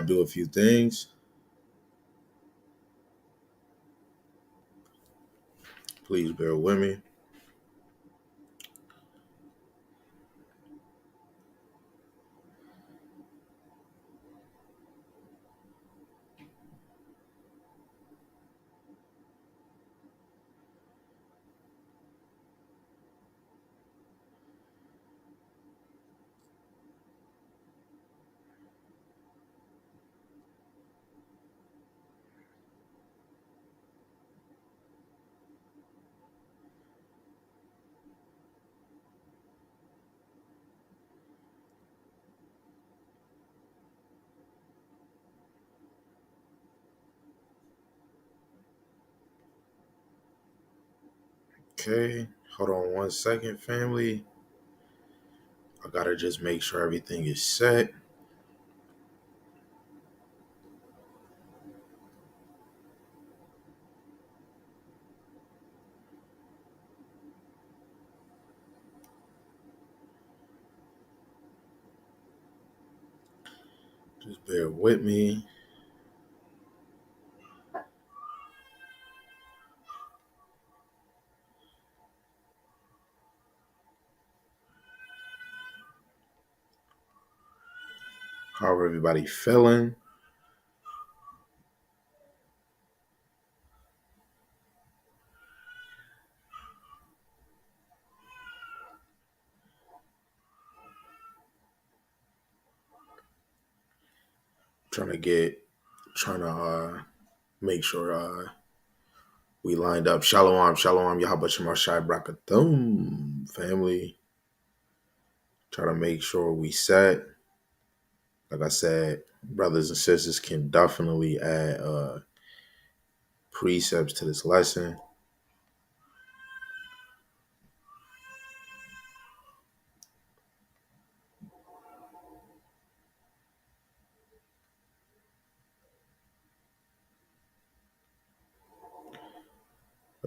do a few things. Please bear with me. Okay, hold on 1 second, family. I gotta just make sure everything is set. Just bear with me. How everybody feeling? Trying to make sure we lined up. Shalom, shalom, Yahabashim Shai Brakathum, family. Try to make sure we set. Like I said, brothers and sisters can definitely add precepts to this lesson.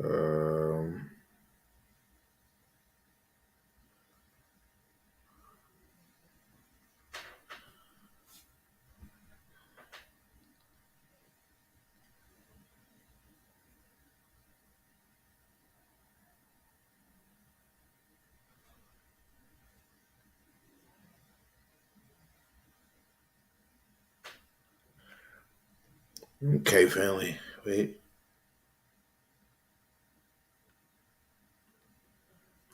Um, okay, family. Wait.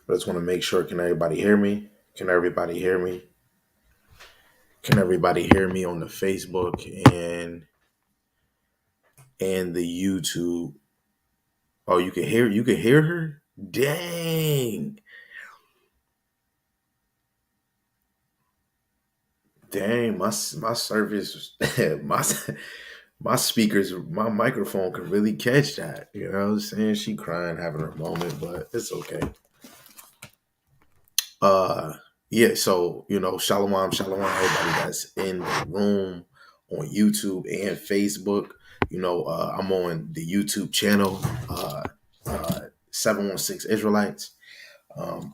I just want to make sure. Can everybody hear me? Can everybody hear me? Can everybody hear me on the Facebook and the YouTube? Oh, you can hear. You can hear her. Dang, dang. My service. my my speakers. My microphone can really catch that. You know what I'm saying? She crying, having her moment, but it's okay. Uh, yeah. So shalom, shalom, everybody that's in the room on YouTube and Facebook. I'm on the YouTube channel, 716 Israelites. Um,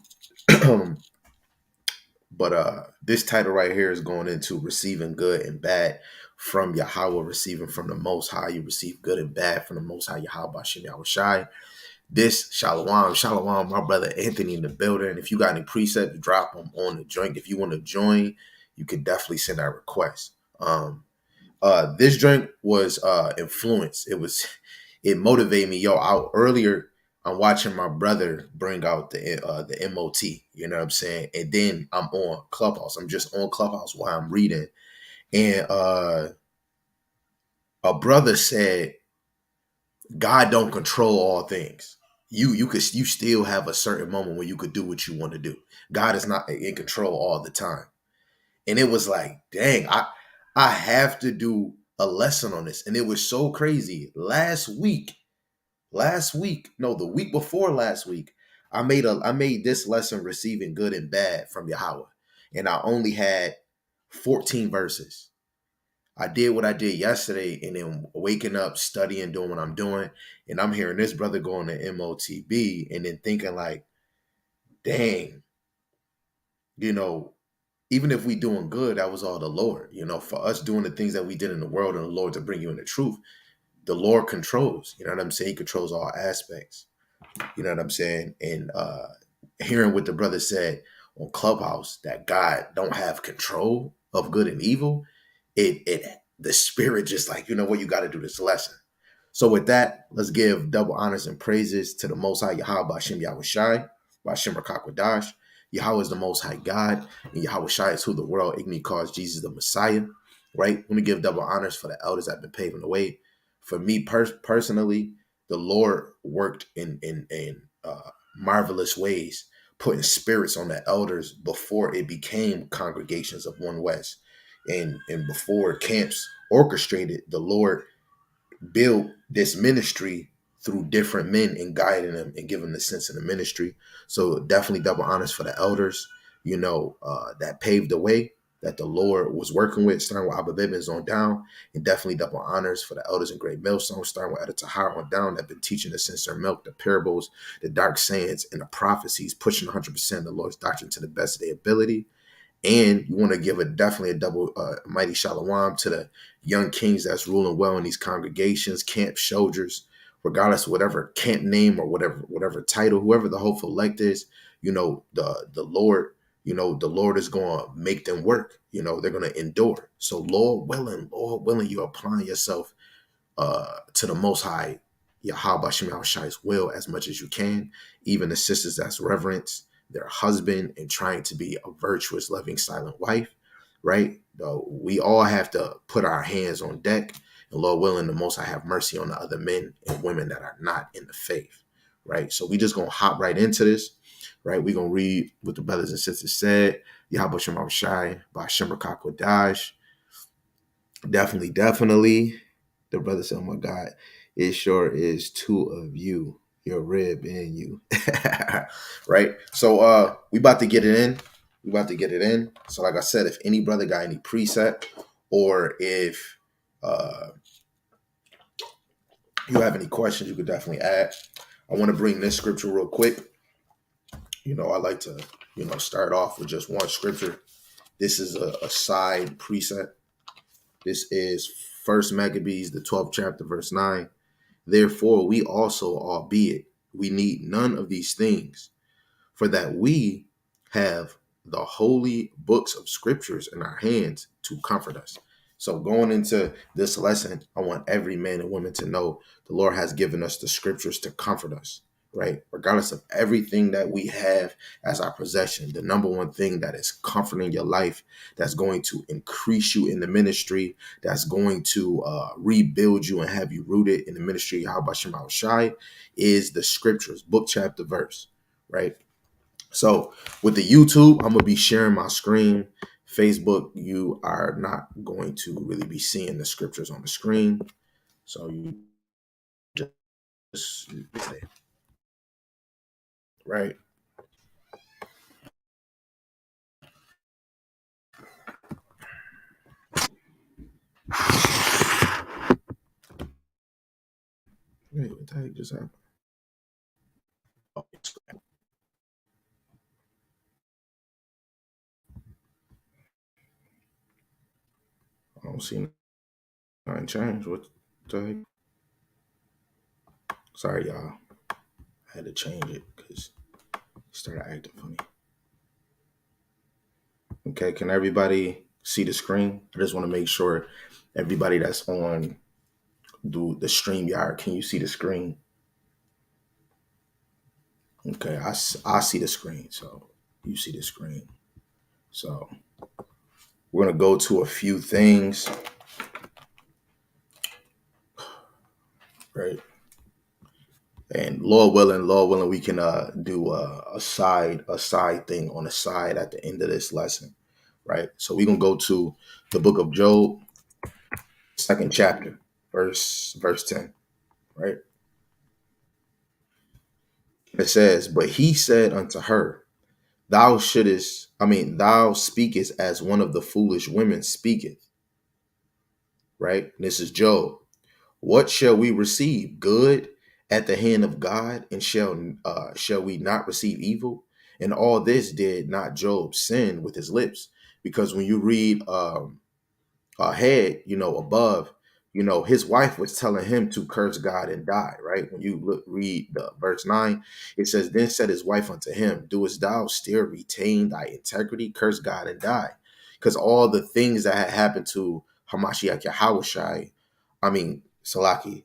but this title right here is going into receiving good and bad from Yahweh, receiving from the Most High. You receive good and bad from the Most High Yahweh Bashem Yahushai. This shalom, shalom, my brother Anthony in the building. If you got any precepts, drop them on the joint. If you want to join, you can definitely send that request. This joint was influenced. It motivated me. Yo, out earlier, I'm watching my brother bring out the MOT. You know what I'm saying? And then I'm on Clubhouse. I'm just on Clubhouse while I'm reading, and a brother said, God don't control all things. You still have a certain moment when you could do what you want to do. God is not in control all the time. And it was like, dang, I have to do a lesson on this. And it was so crazy. No, the week before last week, I made this lesson receiving good and bad from Yahweh. And I only had 14 verses. I did what I did yesterday, and then waking up, studying, doing what I'm doing, and I'm hearing this brother going to MOTB, and then thinking like, dang, you know, even if we doing good, that was all the Lord. For us doing the things that we did in the world and the Lord to bring you in the truth, the Lord controls. You know what I'm saying? He controls all aspects. You know what I'm saying? And hearing what the brother said on Clubhouse, that God don't have control of good and evil, it the spirit just like, you know what, you got to do this lesson. So with that, let's give double honors and praises to the Most High Yahweh Bashem Yahushai, Bashem Rakakwadash. Yahweh is the Most High God, and Yahushai is who the world ignorantly calls Jesus the Messiah. Right? Let me give double honors for the elders that have been paving the way. For me personally, the Lord worked in marvelous ways, putting spirits on the elders before it became congregations of One West, and before camps orchestrated. The Lord build this ministry through different men and guiding them and giving them the sense of the ministry. So definitely double honors for the elders, that paved the way that the Lord was working with, starting with Abba Bibbins on down, and definitely double honors for the elders in Great Millstone, starting with Elder Tahar on down, that been teaching the sincere milk, the parables, the dark sayings, and the prophecies, pushing 100% of the Lord's doctrine to the best of their ability. And you want to give definitely a double mighty shalom to the young kings that's ruling well in these congregations, camp soldiers, regardless of whatever camp name or whatever title, whoever the hopeful elect is. The Lord, the Lord is going to make them work. They're going to endure. So Lord willing, you're applying yourself to the Most High, Yahweh Shem Shai's will as much as you can. Even the sisters that's reverence their husband and trying to be a virtuous, loving, silent wife, right? We all have to put our hands on deck, and Lord willing, the Most High have mercy on the other men and women that are not in the faith, right? So we just gonna hop right into this, right? We're gonna read what the brothers and sisters said. Yahweh Shem Shai by Shemar Kodash. Definitely. The brother said, "Oh my God, it sure is two of you, your rib and you." Right? So we about to get it in. We about to get it in. So like I said, if any brother got any precept, or if uh you have any questions, you could definitely add. I want to bring this scripture real quick. I like to, start off with just one scripture. This is a side precept. This is First Maccabees, the 12th chapter, verse 9. Therefore, we also, albeit we need none of these things, for that we have the holy books of scriptures in our hands to comfort us. So going into this lesson, I want every man and woman to know the Lord has given us the scriptures to comfort us, right? Regardless of everything that we have as our possession, the number one thing that is comforting your life, that's going to increase you in the ministry, that's going to rebuild you and have you rooted in the ministry, how about Shema Shai, is the scriptures, book, chapter, verse, right? So with the YouTube, I'm gonna be sharing my screen. Facebook, you are not going to really be seeing the scriptures on the screen. So you just right. Wait, what the heck just happened? Oh, I don't see nothing change. What the heck? Sorry, y'all. I had to change it because it started acting funny. Okay, can everybody see the screen? I just want to make sure everybody that's on the stream yard, can you see the screen? Okay, I see the screen, so you see the screen. So we're gonna go to a few things, right? And Lord willing, we can do a side thing on the side at the end of this lesson, right? So we're gonna go to the book of Job, second chapter, verse 10, right? It says, "But he said unto her, thou speakest as one of the foolish women speaketh," right? This is Job. "What shall we receive? Good at the hand of God, and shall we not receive evil? And all this did not Job sin with his lips, because when you read ahead, above, his wife was telling him to curse God and die, right? When you read the verse 9, it says, then said his wife unto him, doest thou still retain thy integrity? Curse God and die. Because all the things that had happened to Hamashiach Yahushai, I mean, Salaki,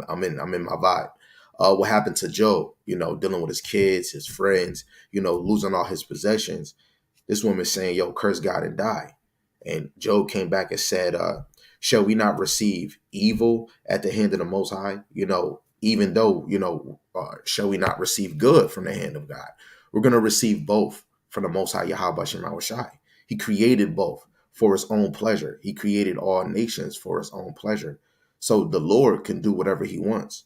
I'm in my vibe. What happened to Job, dealing with his kids, his friends, losing all his possessions. This woman's saying, yo, curse God and die. And Job came back and said, shall we not receive evil at the hand of the Most High? Even though, shall we not receive good from the hand of God? We're going to receive both from the Most High Yahweh Shema Shai. He created both for his own pleasure. He created all nations for his own pleasure. So the Lord can do whatever he wants,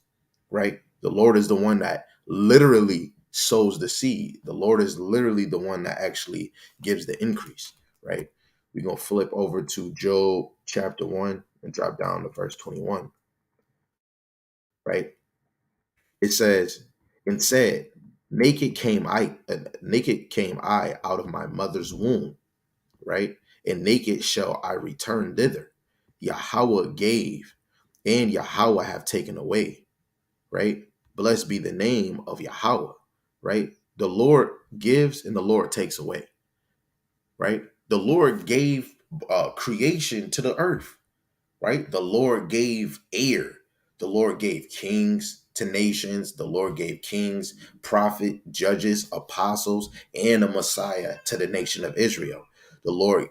right? The Lord is the one that literally sows the seed. The Lord is literally the one that actually gives the increase, right? We're going to flip over to Job chapter 1 and drop down to verse 21, right? It says, and said, naked came I out of my mother's womb, right? And naked shall I return thither. Yahweh gave, and Yahweh have taken away, right? Blessed be the name of Yahweh, right? The Lord gives and the Lord takes away, right? The Lord gave creation to the earth, right? The Lord gave air. The Lord gave kings to nations. The Lord gave kings, prophet, judges, apostles, and a Messiah to the nation of Israel. The Lord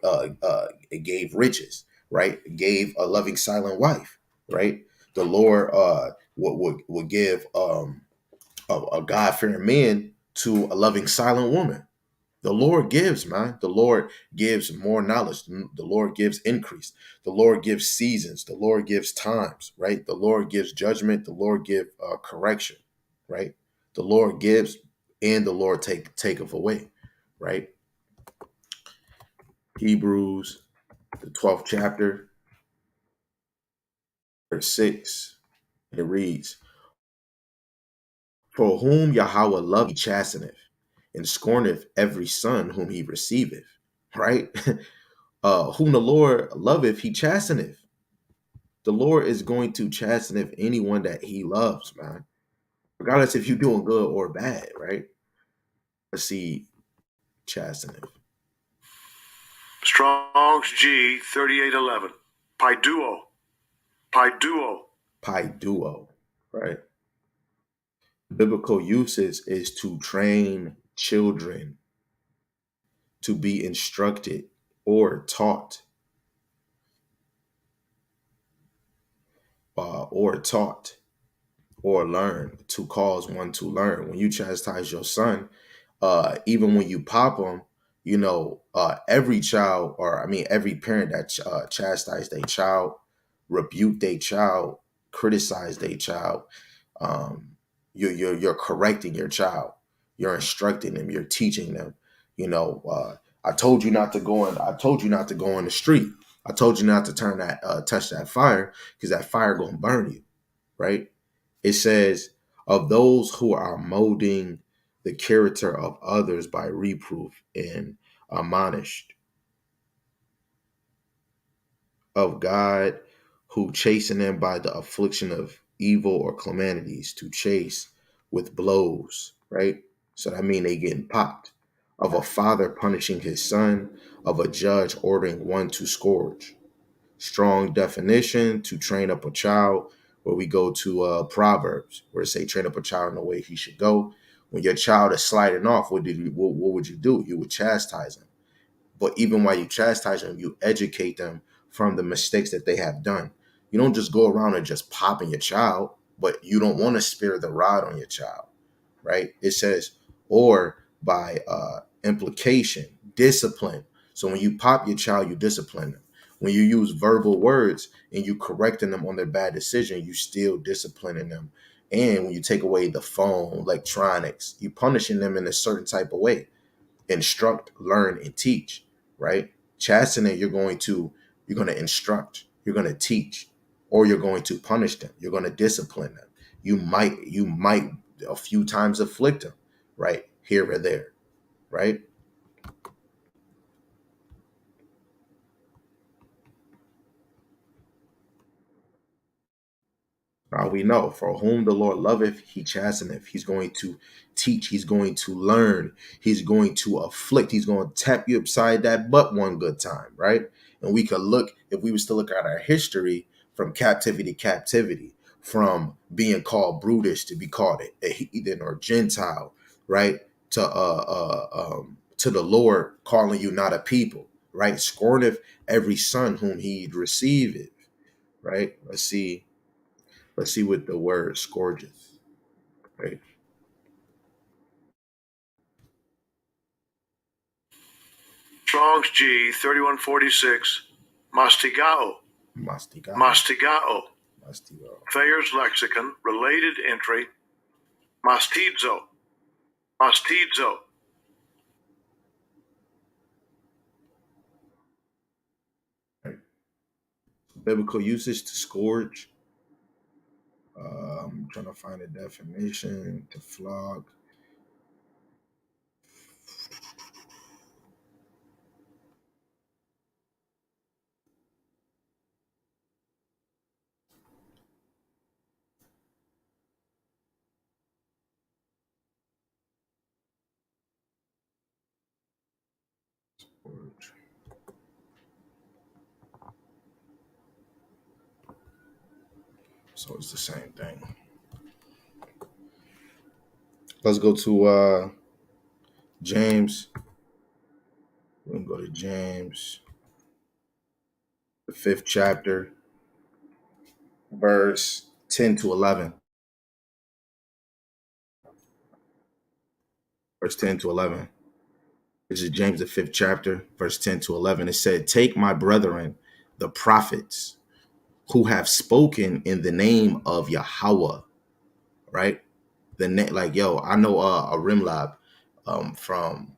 gave riches, right? Gave a loving, silent wife, right? The Lord would give a God-fearing man to a loving, silent woman. The Lord gives, man. The Lord gives more knowledge. The Lord gives increase. The Lord gives seasons. The Lord gives times, right? The Lord gives judgment. The Lord gives correction, right? The Lord gives and the Lord taketh away, right? Hebrews, the 12th chapter, verse 6, it reads, for whom Yahweh loveth, he chasteneth, and scorneth every son whom he receiveth, right? Whom the Lord loveth, he chasteneth. The Lord is going to chasten if anyone that he loves, man. Regardless if you're doing good or bad, right? Let's see, chastening. Strong's G 3811. Paiduo. Paiduo. Paiduo, right? Biblical usage is to train children to be instructed or taught, or learn, to cause one to learn. When you chastise your son, even when you pop them, every child, or I mean, every parent that chastise their child, rebuke their child, criticize their child, you're correcting your child, you're instructing them, you're teaching them. I told you not to go in. I told you not to go on the street. I told you not to touch that fire, because that fire gonna burn you, right? It says, of those who are molding the character of others by reproof and admonished, of God who chasten them by the affliction of evil or calamities, to chase with blows, right? So that means they getting popped. Of a father punishing his son, of a judge ordering one to scourge. Strong definition, to train up a child, where we go to Proverbs, where it say train up a child in the way he should go. When your child is sliding off, what would you do? You would chastise him. But even while you chastise them, you educate them from the mistakes that they have done. You don't just go around and just popping your child, but you don't want to spare the rod on your child, right? It says, or by implication, discipline. So when you pop your child, you discipline them. When you use verbal words and you correcting them on their bad decision, you still disciplining them. And when you take away the phone, electronics, you punishing them in a certain type of way. Instruct, learn, and teach, right? Chastening, you're going to instruct, you're going to teach, or you're going to punish them. You're going to discipline them. You might a few times afflict them, right? Here or there, right? Now we know for whom the Lord loveth, he chasteneth. He's going to teach. He's going to learn. He's going to afflict. He's going to tap you upside that butt one good time, right? And we could look, if we was to look at our history from captivity to captivity, from being called brutish to be called a heathen or Gentile, right? To the Lord calling you not a people, right? Scorneth every son whom he receiveth, right? Let's see what the word scourgeth, right? Strong's G 3146. Mastigao. Mastigado. Mastigao. Mastigado. Thayer's Lexicon. Related entry. Mastizo. Mastizo. Right. Biblical usage to scourge. I'm trying to find a definition to flog. Scourge. So it's the same thing. Let's go to James. We can go to James, the 5th chapter, verse 10 to 11. Verse 10 to 11. This is James, the 5th chapter, verse 10 to 11. It said, take my brethren, the prophets, who have spoken in the name of Yahweh, right? The net, like, yo, I know a rim lab from,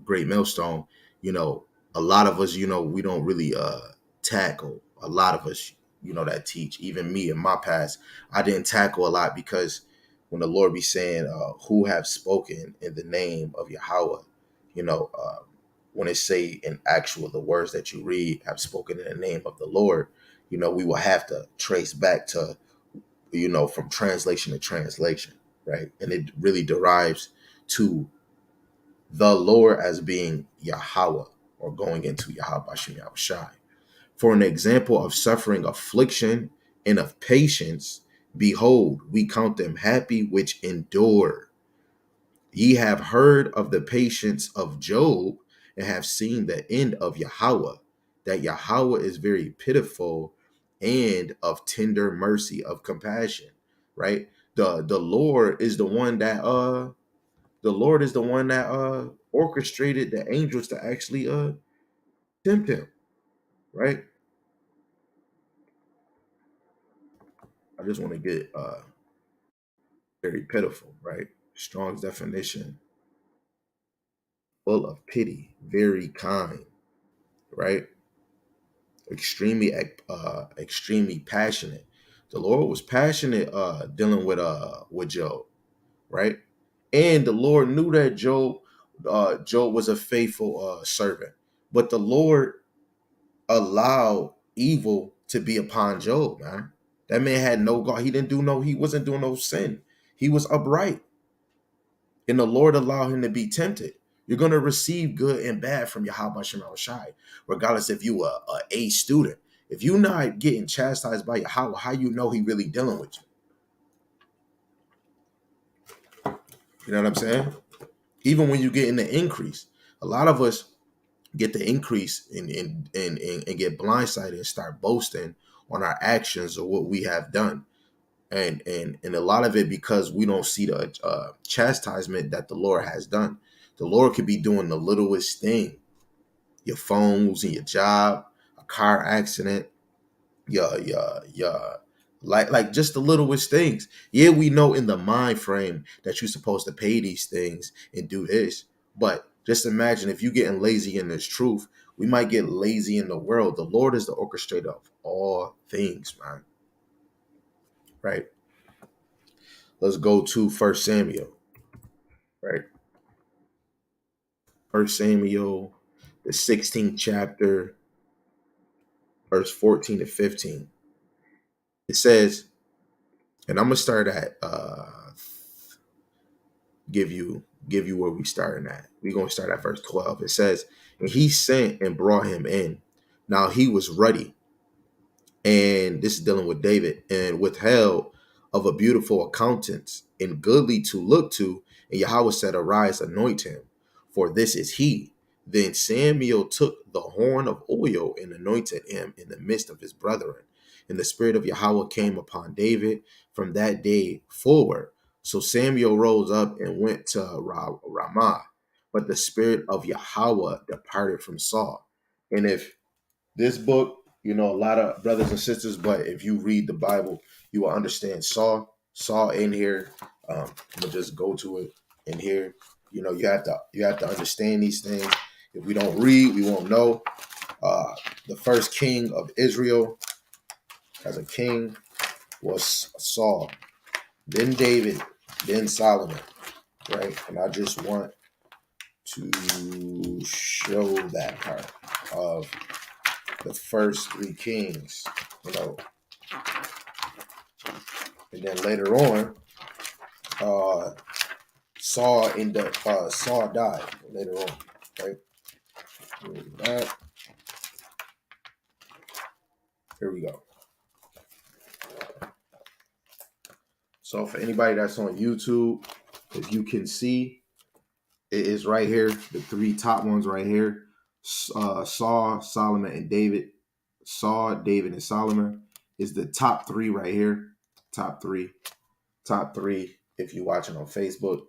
Great Millstone. A lot of us, we don't really tackle. A lot of us, that teach. Even me in my past, I didn't tackle a lot because when the Lord be saying, "Who have spoken in the name of Yahweh," when it say in actual the words that you read have spoken in the name of the Lord, we will have to trace back to from translation to translation, right? And it really derives to the Lord as being Yahweh or going into Yahweh Bashem Yahushai. For an example of suffering affliction and of patience, behold, we count them happy which endure. Ye have heard of the patience of Job and have seen the end of Yahweh, that Yahweh is very pitiful and of tender mercy, of compassion, right? The Lord is the one that orchestrated the angels to actually tempt him, right? I just want to get very pitiful, right? Strong's definition, full of pity, very kind, right? Extremely passionate. The Lord was passionate dealing with Job, right? And the Lord knew that Job was a faithful servant, but the Lord allowed evil to be upon Job, man. That man had no God. He wasn't doing no sin. He was upright. And the Lord allowed him to be tempted. You're going to receive good and bad from Yahweh Shema Shai, regardless if you are a student. If you're not getting chastised by Yahweh, how you know he really dealing with you? You know what I'm saying? Even when you get in the increase, a lot of us get the increase and get blindsided and start boasting on our actions or what we have done. And a lot of it because we don't see the chastisement that the Lord has done. The Lord could be doing the littlest thing, your phone losing your job, a car accident, your like just the littlest things. Yeah, we know in the mind frame that you're supposed to pay these things and do this, but just imagine if you're getting lazy in this truth, we might get lazy in the world. The Lord is the orchestrator of all things, man. Right? Let's go to First Samuel. Right? First Samuel, the 16th chapter, verse 14 to 15. It says, And I'm gonna start at give you where we starting at. We're gonna start at verse 12. It says, and he sent and brought him in. Now he was ruddy, and this is dealing with David, and withheld of a beautiful countenance and goodly to look to. And Yahweh said, arise, anoint him, for this is he. Then Samuel took the horn of oil and anointed him in the midst of his brethren. And the spirit of Yahweh came upon David from that day forward. So Samuel rose up and went to Ramah, but the spirit of Yahweh departed from Saul. And if this book, you know, a lot of brothers and sisters, but if you read the Bible, you will understand Saul in here. I'm gonna just go to it in here. You know, you have to understand these things. If we don't read, we won't know. The first king of Israel as a king was Saul, then David, then Solomon, right? And I just want to show that part of the first three kings, you know, and then later on, uh, Saul died later on. Right? Here we go. So for anybody that's on YouTube, if you can see, it is right here. The three top ones right here: Saul, Solomon, and David. Saul, David, and Solomon is the top three right here. Top three, top three. If you're watching on Facebook,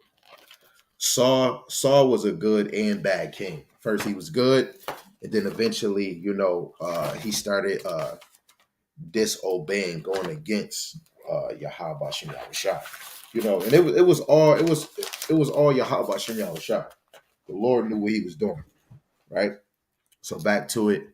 Saul was a good and bad king. First, he was good, and then eventually, you know, he started disobeying, going against Yahweh Shem Yahushua. You know, and it was all Yahweh Shem Yahushua. The Lord knew what He was doing, right? So back to it,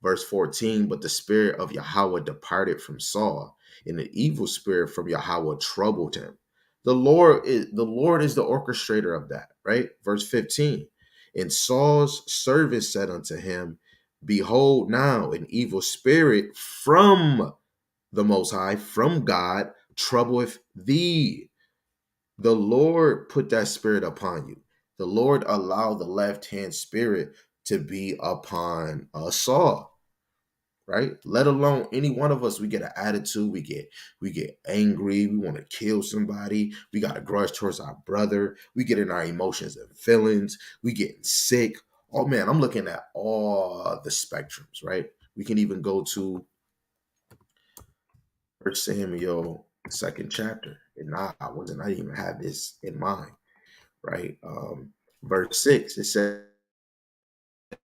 verse 14. But the spirit of Yahweh departed from Saul, and the evil spirit from Yahweh troubled him. The Lord is the orchestrator of that, right? Verse 15. And Saul's servant said unto him, behold, now an evil spirit from the Most High, from God, troubleth thee. The Lord put that spirit upon you. The Lord allowed the left hand spirit to be upon Saul, right? Let alone any one of us, we get an attitude, we get angry, we want to kill somebody, we got a grudge towards our brother, we get in our emotions and feelings, we getting sick. Oh man, I'm looking at all the spectrums, right? We can even go to First Samuel second chapter, and I didn't even have this in mind, right? Verse 6, it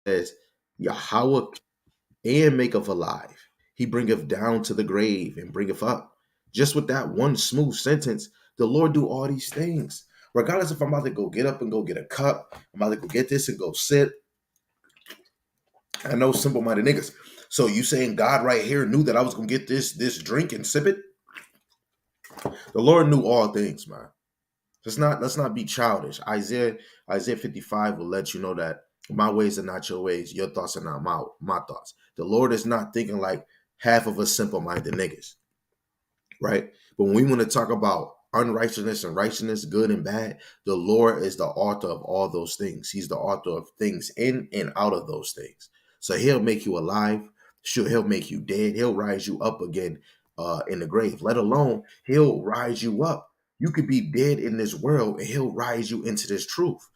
says, Yahweh and maketh alive. He bringeth down to the grave and bringeth up. Just with that one smooth sentence, the Lord do all these things. Regardless if I'm about to go get up and go get a cup, I'm about to go get this and go sit. I know simple-minded niggas. So you saying God right here knew that I was gonna get this drink and sip it? The Lord knew all things, man. Let's not be childish. Isaiah 55 will let you know that my ways are not your ways, your thoughts are not my thoughts. The Lord is not thinking like half of us simple-minded niggas, right? But when we want to talk about unrighteousness and righteousness, good and bad, the Lord is the author of all those things. He's the author of things in and out of those things. So He'll make you alive. Sure, He'll make you dead. He'll rise you up again in the grave. Let alone He'll rise you up. You could be dead in this world, and He'll rise you into this truth.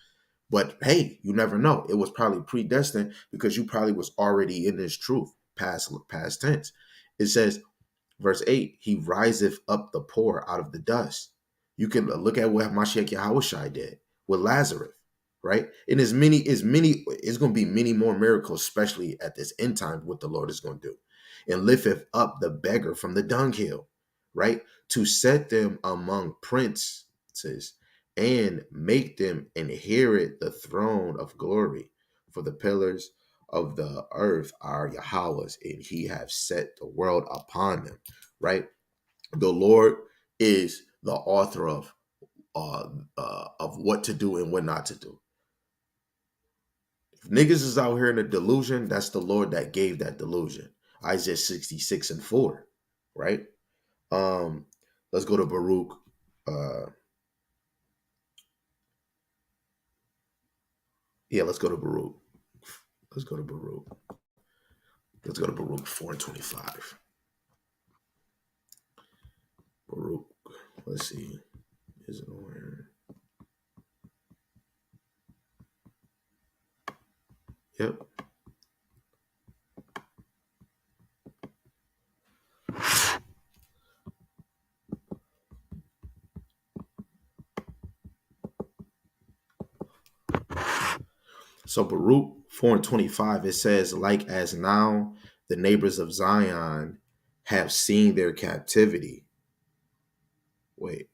But hey, you never know. It was probably predestined because you probably was already in this truth, past tense. It says, verse 8, he riseth up the poor out of the dust. You can look at what Mashiach Yahushai did with Lazarus, right? And it's going to be many more miracles, especially at this end time, what the Lord is going to do. And lifteth up the beggar from the dunghill, right? To set them among princes and make them inherit the throne of glory. For the pillars of the earth are Yahweh's, and He have set the world upon them, right? The Lord is the author of what to do and what not to do. If niggas is out here in a delusion, that's the Lord that gave that delusion. Isaiah 66 and 4, right? Um, Let's go to Baruch. Uh, yeah, let's go to Baruch. Let's go to Baruch. Let's go to Baruch 4:25. Baruch. Let's see. Is it on here? Yep. So Baruch 4:25, it says, like as now the neighbors of Zion have seen their captivity. Wait,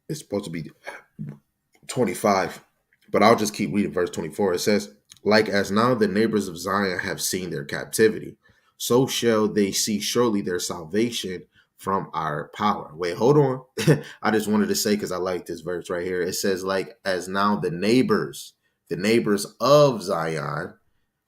it's supposed to be 25, but I'll just keep reading verse 24. It says, like as now the neighbors of Zion have seen their captivity, so shall they see surely their salvation from our power. Wait, hold on. I just wanted to say, because I like this verse right here. It says, like as now the neighbors of Zion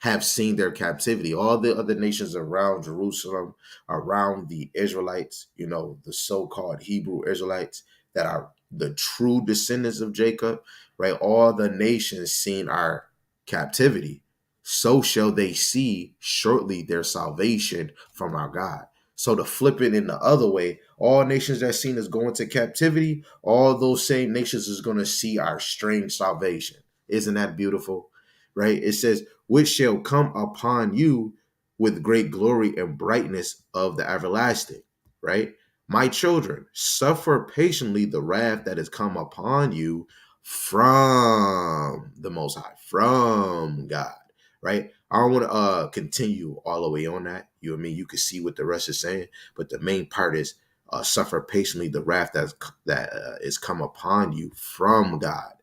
have seen their captivity. All the other nations around Jerusalem, around the Israelites, the so-called Hebrew Israelites that are the true descendants of Jacob, right? All the nations seen our captivity. So shall they see shortly their salvation from our God. So to flip it in the other way, all nations that seen us go into captivity, all those same nations is going to see our strange salvation. Isn't that beautiful? Right? It says, which shall come upon you with great glory and brightness of the everlasting. Right? My children, suffer patiently the wrath that has come upon you from the Most High, from God, right? I don't want to continue all the way on that. You know what I mean? You can see what the rest is saying, but the main part is suffer patiently the wrath that is come upon you from God.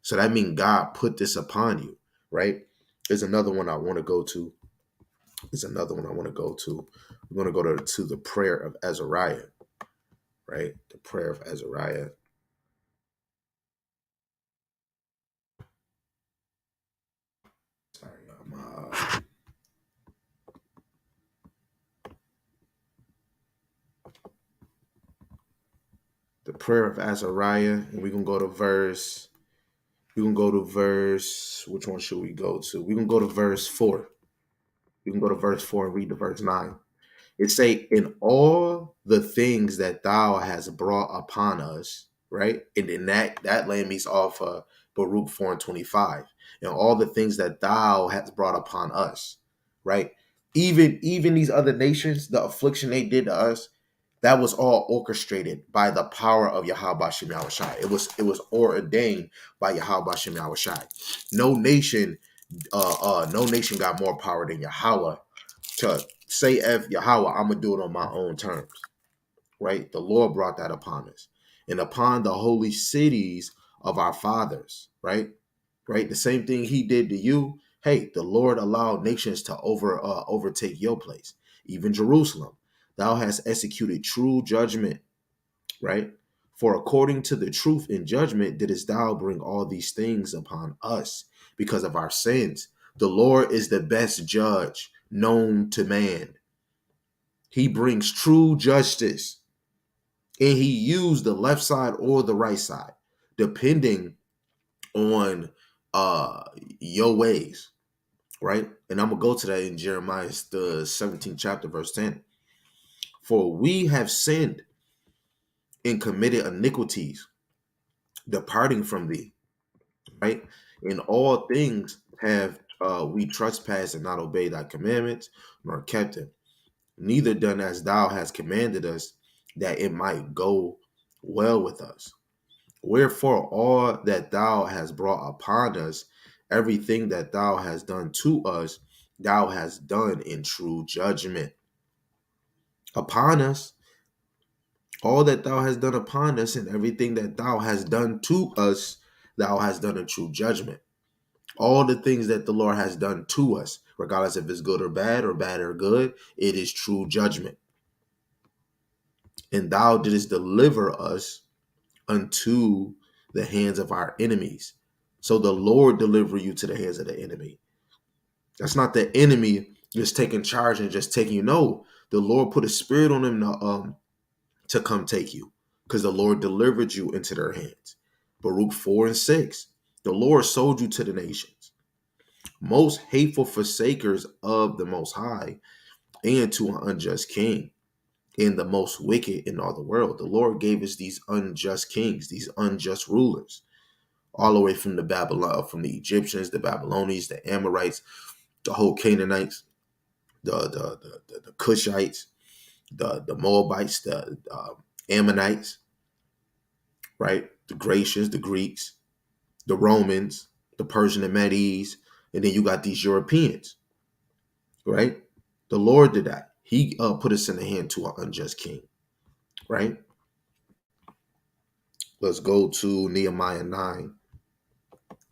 So that means God put this upon you, right? There's another one I want to go to. There's another one I want to go to. We're going to go to the prayer of Azariah, right? The prayer of Azariah. Sorry, the prayer of Azariah, and we're gonna go to verse. We're gonna go to verse. Which one should we go to? We're gonna go to verse 4. We can go to verse 4 and read the verse 9. It say, in all the things that thou hast brought upon us, right? And then that land means off Baruch 4:25. And all the things that thou hast brought upon us, right? Even these other nations, the affliction they did to us, that was all orchestrated by the power of Yahweh Shem Yahushai. It was ordained by Yahweh Shem Yahushai. No nation, no nation got more power than Yahweh to say, F Yahweh, I'm gonna do it on my own terms, right? The Lord brought that upon us and upon the holy cities of our fathers, right? Right? The same thing he did to you. Hey, the Lord allowed nations to overtake your place, even Jerusalem. Thou hast executed true judgment, right? For according to the truth and judgment didst thou bring all these things upon us because of our sins. The Lord is the best judge known to man. He brings true justice, and he used the left side or the right side, depending on uh your ways, right? And I'm gonna go to that in Jeremiah the 17th chapter, verse 10. For we have sinned and committed iniquities, departing from thee, right? In all things have we trespassed and not obeyed thy commandments, nor kept them. Neither done as thou hast commanded us, that it might go well with us. Wherefore, all that thou hast brought upon us, everything that thou hast done to us, thou hast done in true judgment. Upon us, all that thou hast done upon us, and everything that thou hast done to us, thou hast done in true judgment. All the things that the Lord has done to us, regardless if it's good or bad or good, it is true judgment. And thou didst deliver us unto the hands of our enemies. So the Lord deliver you to the hands of the enemy. That's not the enemy just taking charge and just taking you. No, The Lord put a spirit on them to come take you, because the Lord delivered you into their hands. Baruch 4 and 6. The Lord sold you to the nations, most hateful forsakers of the Most High, and to an unjust king, and the most wicked in all the world. The Lord gave us these unjust kings, these unjust rulers, all the way from the Babylon, from the Egyptians, the Babylonians, the Amorites, the whole Canaanites, the Cushites, the Moabites, the Ammonites, right? The Grecians, the Greeks, the Romans, the Persian and Medes, and then you got these Europeans, right? The Lord did that. He put us in the hand to an unjust king, right? Let's go to Nehemiah 9.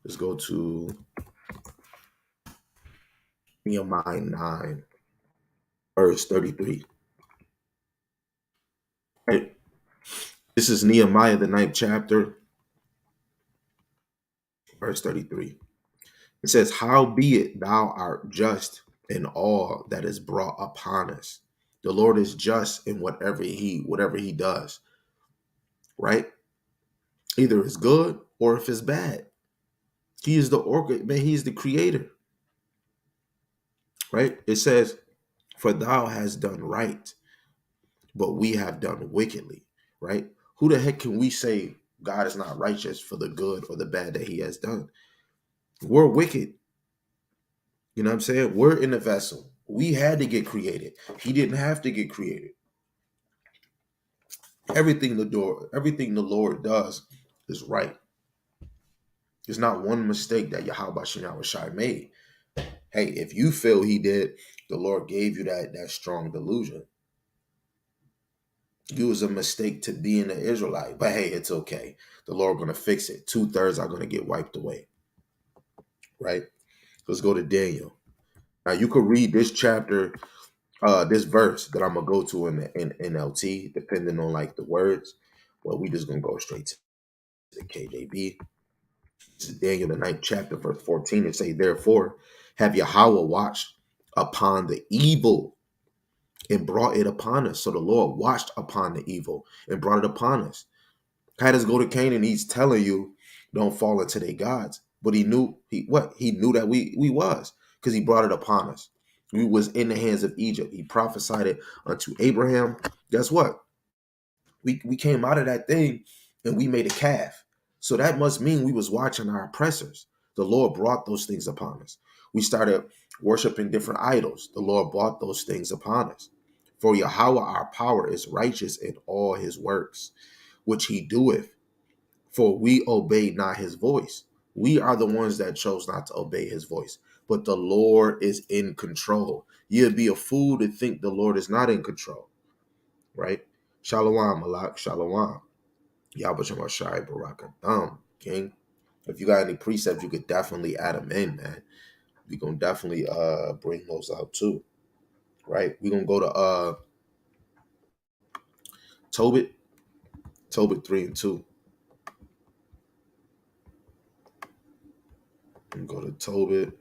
Let's go to Nehemiah 9, verse 33. Right? This is Nehemiah, the ninth chapter, verse 33. It says, "Howbeit thou art just in all that is brought upon us." The Lord is just in whatever he does, right? Either it's good or if it's bad. He is the organ, man, he is the creator, right? It says, "For thou hast done right, but we have done wickedly," right? Who the heck can we say God is not righteous for the good or the bad that he has done? We're wicked. You know what I'm saying? We're in the vessel. We had to get created. He didn't have to get created. Everything the Lord does is right. There's not one mistake that Yahweh Shai made. Hey, if you feel he did, the Lord gave you that strong delusion. It was a mistake to be an Israelite, but hey, it's okay. The Lord gonna fix it. 2/3 are gonna get wiped away. Right? Let's go to Daniel. Now you could read this chapter, this verse that I'm gonna go to in NLT, depending on like the words. Well, we just gonna go straight to the KJV. This is Daniel, the ninth chapter, verse 14. It say, "Therefore have Yahweh watched upon the evil and brought it upon us." So the Lord watched upon the evil and brought it upon us. Had us go to Canaan, he's telling you, don't fall into their gods. But he knew he knew that we was, because he brought it upon us. We was in the hands of Egypt. He prophesied it unto Abraham. Guess what? We came out of that thing and we made a calf. So that must mean we was watching our oppressors. The Lord brought those things upon us. We started worshiping different idols. The Lord brought those things upon us. For Yahweh our power is righteous in all his works, which he doeth. For we obeyed not his voice. We are the ones that chose not to obey his voice. But the Lord is in control. You'd be a fool to think the Lord is not in control, right? Shalom, Malak, shalom. Yahweh Shai Barakatham, King. If you got any precepts, you could definitely add them in, man. We gonna definitely bring those out too, right? We gonna go to Tobit, Tobit 3 and 2. And go to Tobit,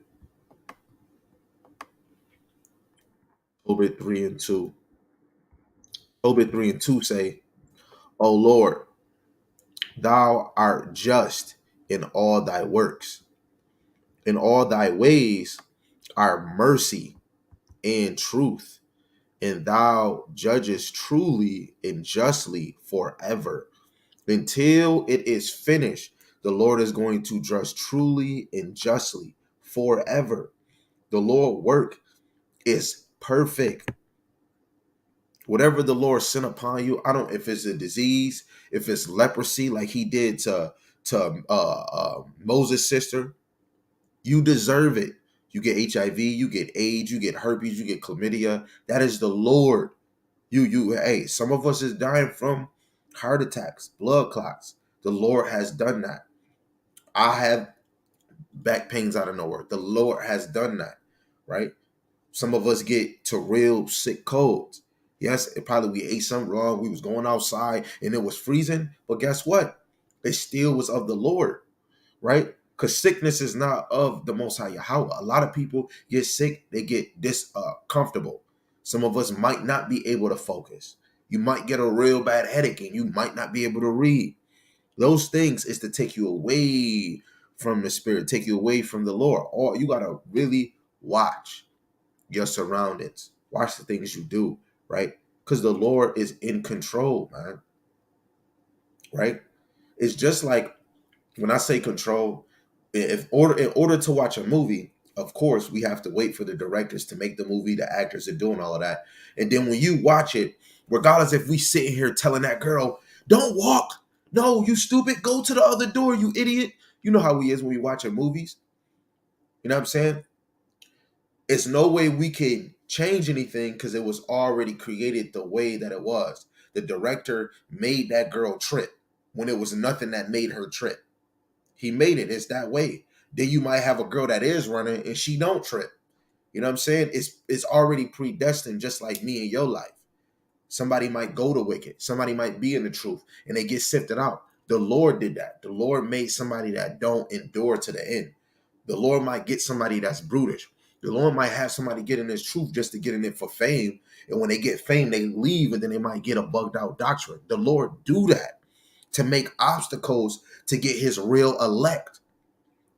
Tobit 3 and 2. Tobit 3 and 2 say, "O Lord, thou art just in all thy works. In all thy ways are mercy and truth, and thou judgest truly and justly forever." Until it is finished, the Lord is going to judge truly and justly forever. The Lord work is perfect. Whatever the Lord sent upon you, I don't, if it's a disease, if it's leprosy like he did to Moses' sister, you deserve it. You get HIV, you get AIDS, you get herpes, you get chlamydia. That is the Lord. Hey, some of us is dying from heart attacks, blood clots. The Lord has done that. I have back pains out of nowhere. The Lord has done that, right? Some of us get to real sick colds. Yes, it probably we ate something wrong. We was going outside and it was freezing. But guess what? It still was of the Lord, right? Because sickness is not of the Most High Yahweh. A lot of people get sick, they get comfortable. Some of us might not be able to focus. You might get a real bad headache and you might not be able to read. Those things is to take you away from the spirit, take you away from the Lord. Or you gotta really watch your surroundings. Watch the things you do, right? Because the Lord is in control, man. Right? It's just like when I say control, in order to watch a movie, of course, we have to wait for the directors to make the movie, the actors are doing all of that. And then when you watch it, regardless if we sitting here telling that girl, don't walk. No, you stupid, go to the other door, you idiot. You know how he is when we watching movies. You know what I'm saying? It's no way we can change anything because it was already created the way that it was. The director made that girl trip when it was nothing that made her trip. He made it. It's that way. Then you might have a girl that is running and she don't trip. You know what I'm saying? It's already predestined, just like me in your life. Somebody might go to wicked. Somebody might be in the truth and they get sifted out. The Lord did that. The Lord made somebody that don't endure to the end. The Lord might get somebody that's brutish. The Lord might have somebody get in this truth just to get in it for fame. And when they get fame, they leave and then they might get a bugged out doctrine. The Lord do that to make obstacles to get his real elect.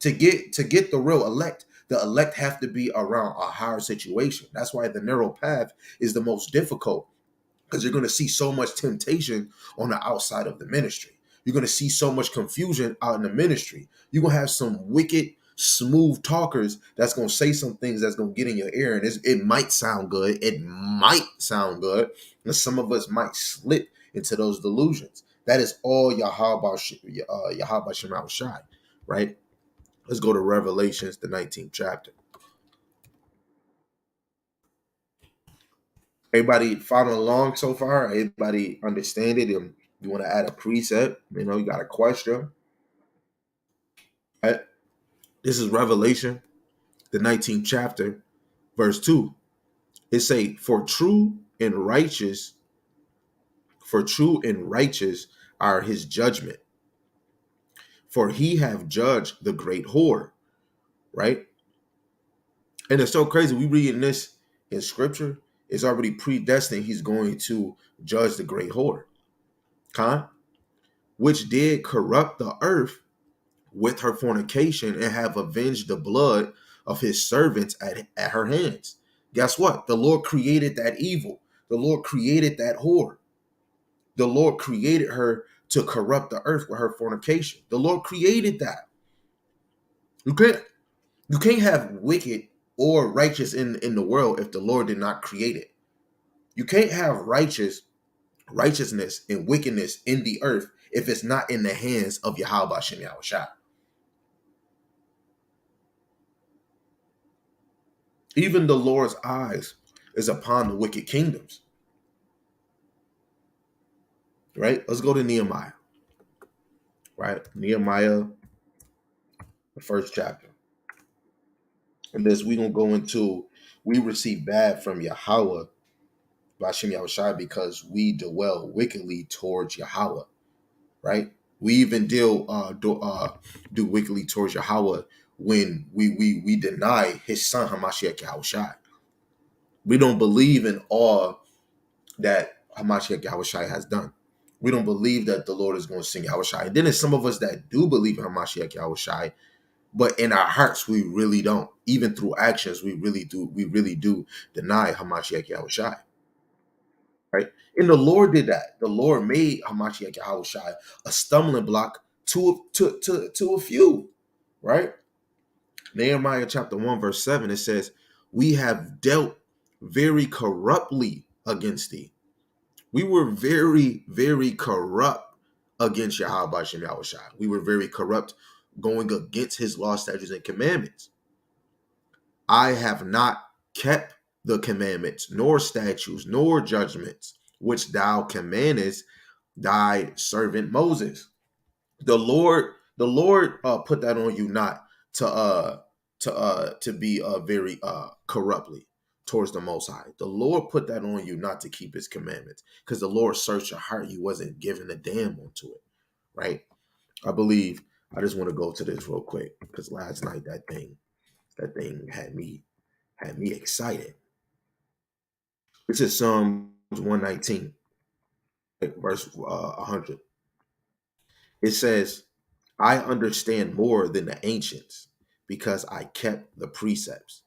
To get the real elect, the elect have to be around a higher situation. That's why the narrow path is the most difficult, because you're going to see so much temptation on the outside of the ministry. You're going to see so much confusion out in the ministry. You're going to have some wicked, smooth talkers that's going to say some things that's going to get in your ear. And it might sound good. It might sound good. And some of us might slip into those delusions. That is all Yahweh Shema Shai, right? Let's go to Revelations, the 19th chapter. Everybody following along so far? Everybody understand it? And you want to add a precept? You got a question. Right? This is Revelation, the 19th chapter, verse 2. It say, for true and righteous are his judgment. For he have judged the great whore. Right? And it's so crazy. We reading this in scripture. It's already predestined. He's going to judge the great whore. Which did corrupt the earth with her fornication and have avenged the blood of his servants at her hands. Guess what? The Lord created that evil. The Lord created that whore. The Lord created her to corrupt the earth with her fornication. The Lord created that. You can't have wicked or righteous in the world if the Lord did not create it. You can't have righteousness and wickedness in the earth if it's not in the hands of Yahweh Shem Yahushua. Even the Lord's eyes is upon the wicked kingdoms. Right? Let's go to Nehemiah. Right? Nehemiah, the first chapter. And this we're gonna go into, we receive bad from Yahweh, Bashem Yahushai, because we dwell wickedly towards Yahweh. Right? We even do wickedly towards Yahweh when we deny his son Hamashiach Yahushai. We don't believe in all that Hamashiach Yahushai has done. We don't believe that the Lord is going to sing Yahushai. And then there's some of us that do believe in Hamashiach Yahushai, but in our hearts we really don't. Even through actions, we really do deny Hamashiach Yahushai. Right? And the Lord did that. The Lord made Hamashiach Yahushai a stumbling block to a few. Right? Nehemiah chapter 1, verse 7, it says, we have dealt very corruptly against thee. We were very, very corrupt against Yahweh Shem Yahushai. We were very corrupt going against his law, statutes, and commandments. I have not kept the commandments, nor statutes, nor judgments, which thou commandest thy servant Moses. The Lord put that on you not to be very corruptly towards the Most High. The Lord put that on you not to keep his commandments, because the Lord searched your heart. He wasn't giving a damn onto it. Right? I believe, I just want to go to this real quick, because last night that thing had me excited. This is Psalms 119, verse 100. It says, I understand more than the ancients because I kept the precepts.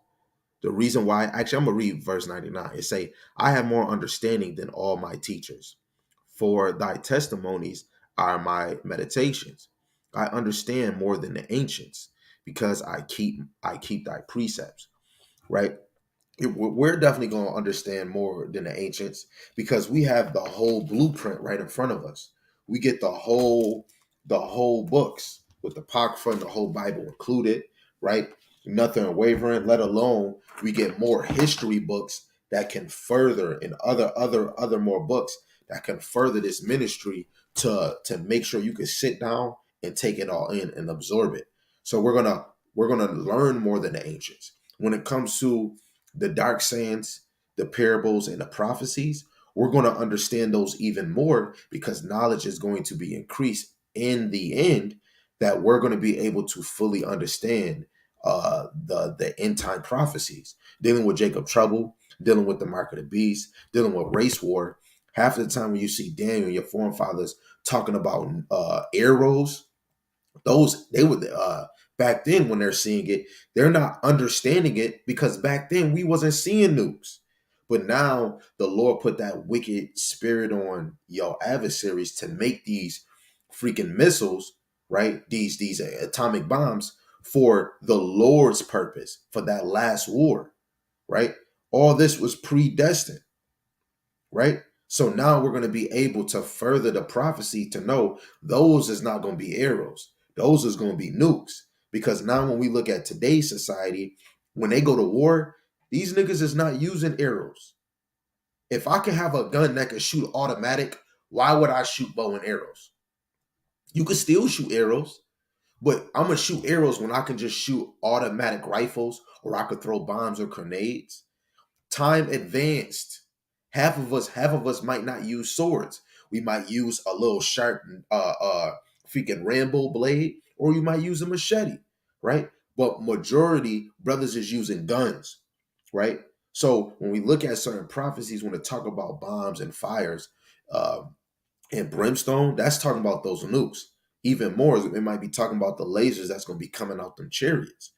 The reason why, actually, I'm going to read verse 99. It say, I have more understanding than all my teachers. For thy testimonies are my meditations. I understand more than the ancients because I keep thy precepts, right? We're definitely going to understand more than the ancients because we have the whole blueprint right in front of us. We get the whole books with the apocrypha and the whole Bible included, right? Nothing wavering. Let alone we get more history books that can further, and other more books that can further this ministry to make sure you can sit down and take it all in and absorb it. So we're gonna learn more than the ancients when it comes to the dark sayings, the parables, and the prophecies. We're going to understand those even more because knowledge is going to be increased in the end, that we're going to be able to fully understand the end time prophecies, dealing with Jacob trouble, dealing with the mark of the beast, dealing with race war. Half of the time when you see Daniel and your forefathers talking about arrows, those they would back then when they're seeing it, they're not understanding it because back then we wasn't seeing nukes. But now the Lord put that wicked spirit on your adversaries to make these freaking missiles, right? These atomic bombs for the Lord's purpose, for that last war, right? All this was predestined, right? So now we're going to be able to further the prophecy to know those is not going to be arrows. Those is going to be nukes. Because now when we look at today's society, when they go to war, these niggas is not using arrows. If I can have a gun that can shoot automatic, why would I shoot bow and arrows? You could still shoot arrows, but I'm going to shoot arrows when I can just shoot automatic rifles, or I could throw bombs or grenades. Time advanced. Half of us might not use swords. We might use a little sharp freaking Rambo blade, or you might use a machete, right? But majority brothers is using guns, right? So when we look at certain prophecies, when they talk about bombs and fires uh, and brimstone, that's talking about those nukes. Even more, it might be talking about the lasers that's going to be coming out them chariots,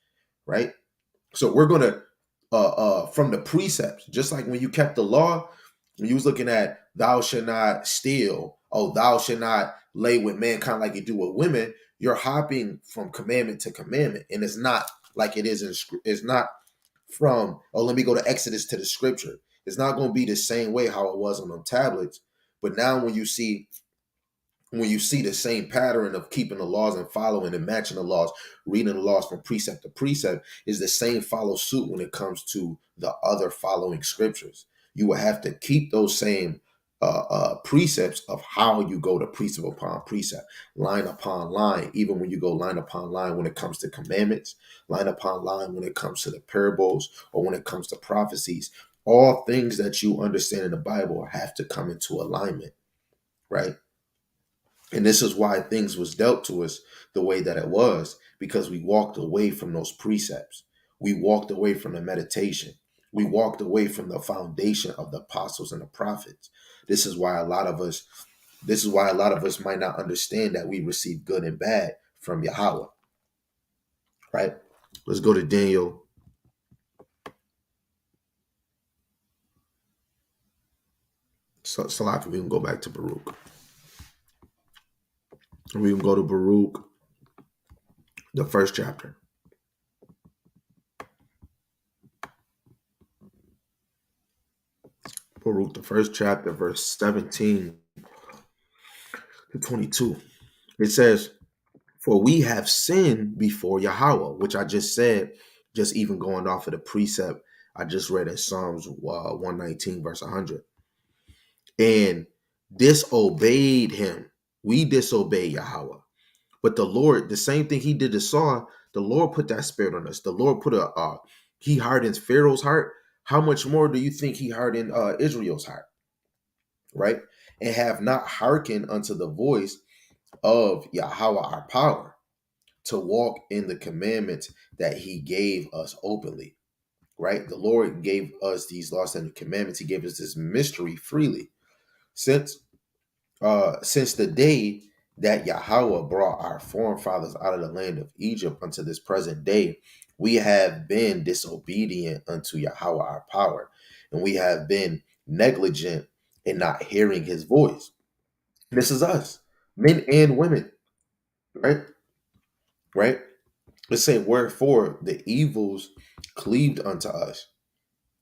right? So we're gonna from the precepts, just like when you kept the law, when you was looking at thou shalt not steal, oh thou shalt not lay with mankind like you do with women, you're hopping from commandment to commandment. And it's not like it is it's not from, oh, let me go to Exodus to the scripture. It's not going to be the same way how it was on them tablets. But now when you see the same pattern of keeping the laws and following and matching the laws, reading the laws from precept to precept, is the same follow suit when it comes to the other following scriptures. You will have to keep those same precepts of how you go to precept upon precept, line upon line, even when you go line upon line when it comes to commandments, line upon line when it comes to the parables, or when it comes to prophecies. All things that you understand in the Bible have to come into alignment, right? And this is why things was dealt to us the way that it was, because we walked away from those precepts. We walked away from the meditation. We walked away from the foundation of the apostles and the prophets. This is why a lot of us, might not understand that we receive good and bad from Yahweh, right? Let's go to Daniel. So Salaki, we can go back to Baruch. We can go to Baruch, the first chapter. Baruch, the first chapter, verse 17 to 22. It says, for we have sinned before Yahweh, which I just said, just even going off of the precept I just read in Psalms 119, verse 100. And disobeyed him. We disobeyed Yahweh. But the Lord, the same thing he did to Saul, the Lord put that spirit on us. The Lord put he hardened Pharaoh's heart. How much more do you think he hardened Israel's heart? Right? And have not hearkened unto the voice of Yahweh our power, to walk in the commandments that he gave us openly. right? The Lord gave us these laws and commandments. He gave us this mystery freely. Since the day that Yahweh brought our forefathers out of the land of Egypt unto this present day, we have been disobedient unto Yahweh our power, and we have been negligent in not hearing his voice. This is us, men and women, right? Right? Let's say, wherefore the evils cleaved unto us.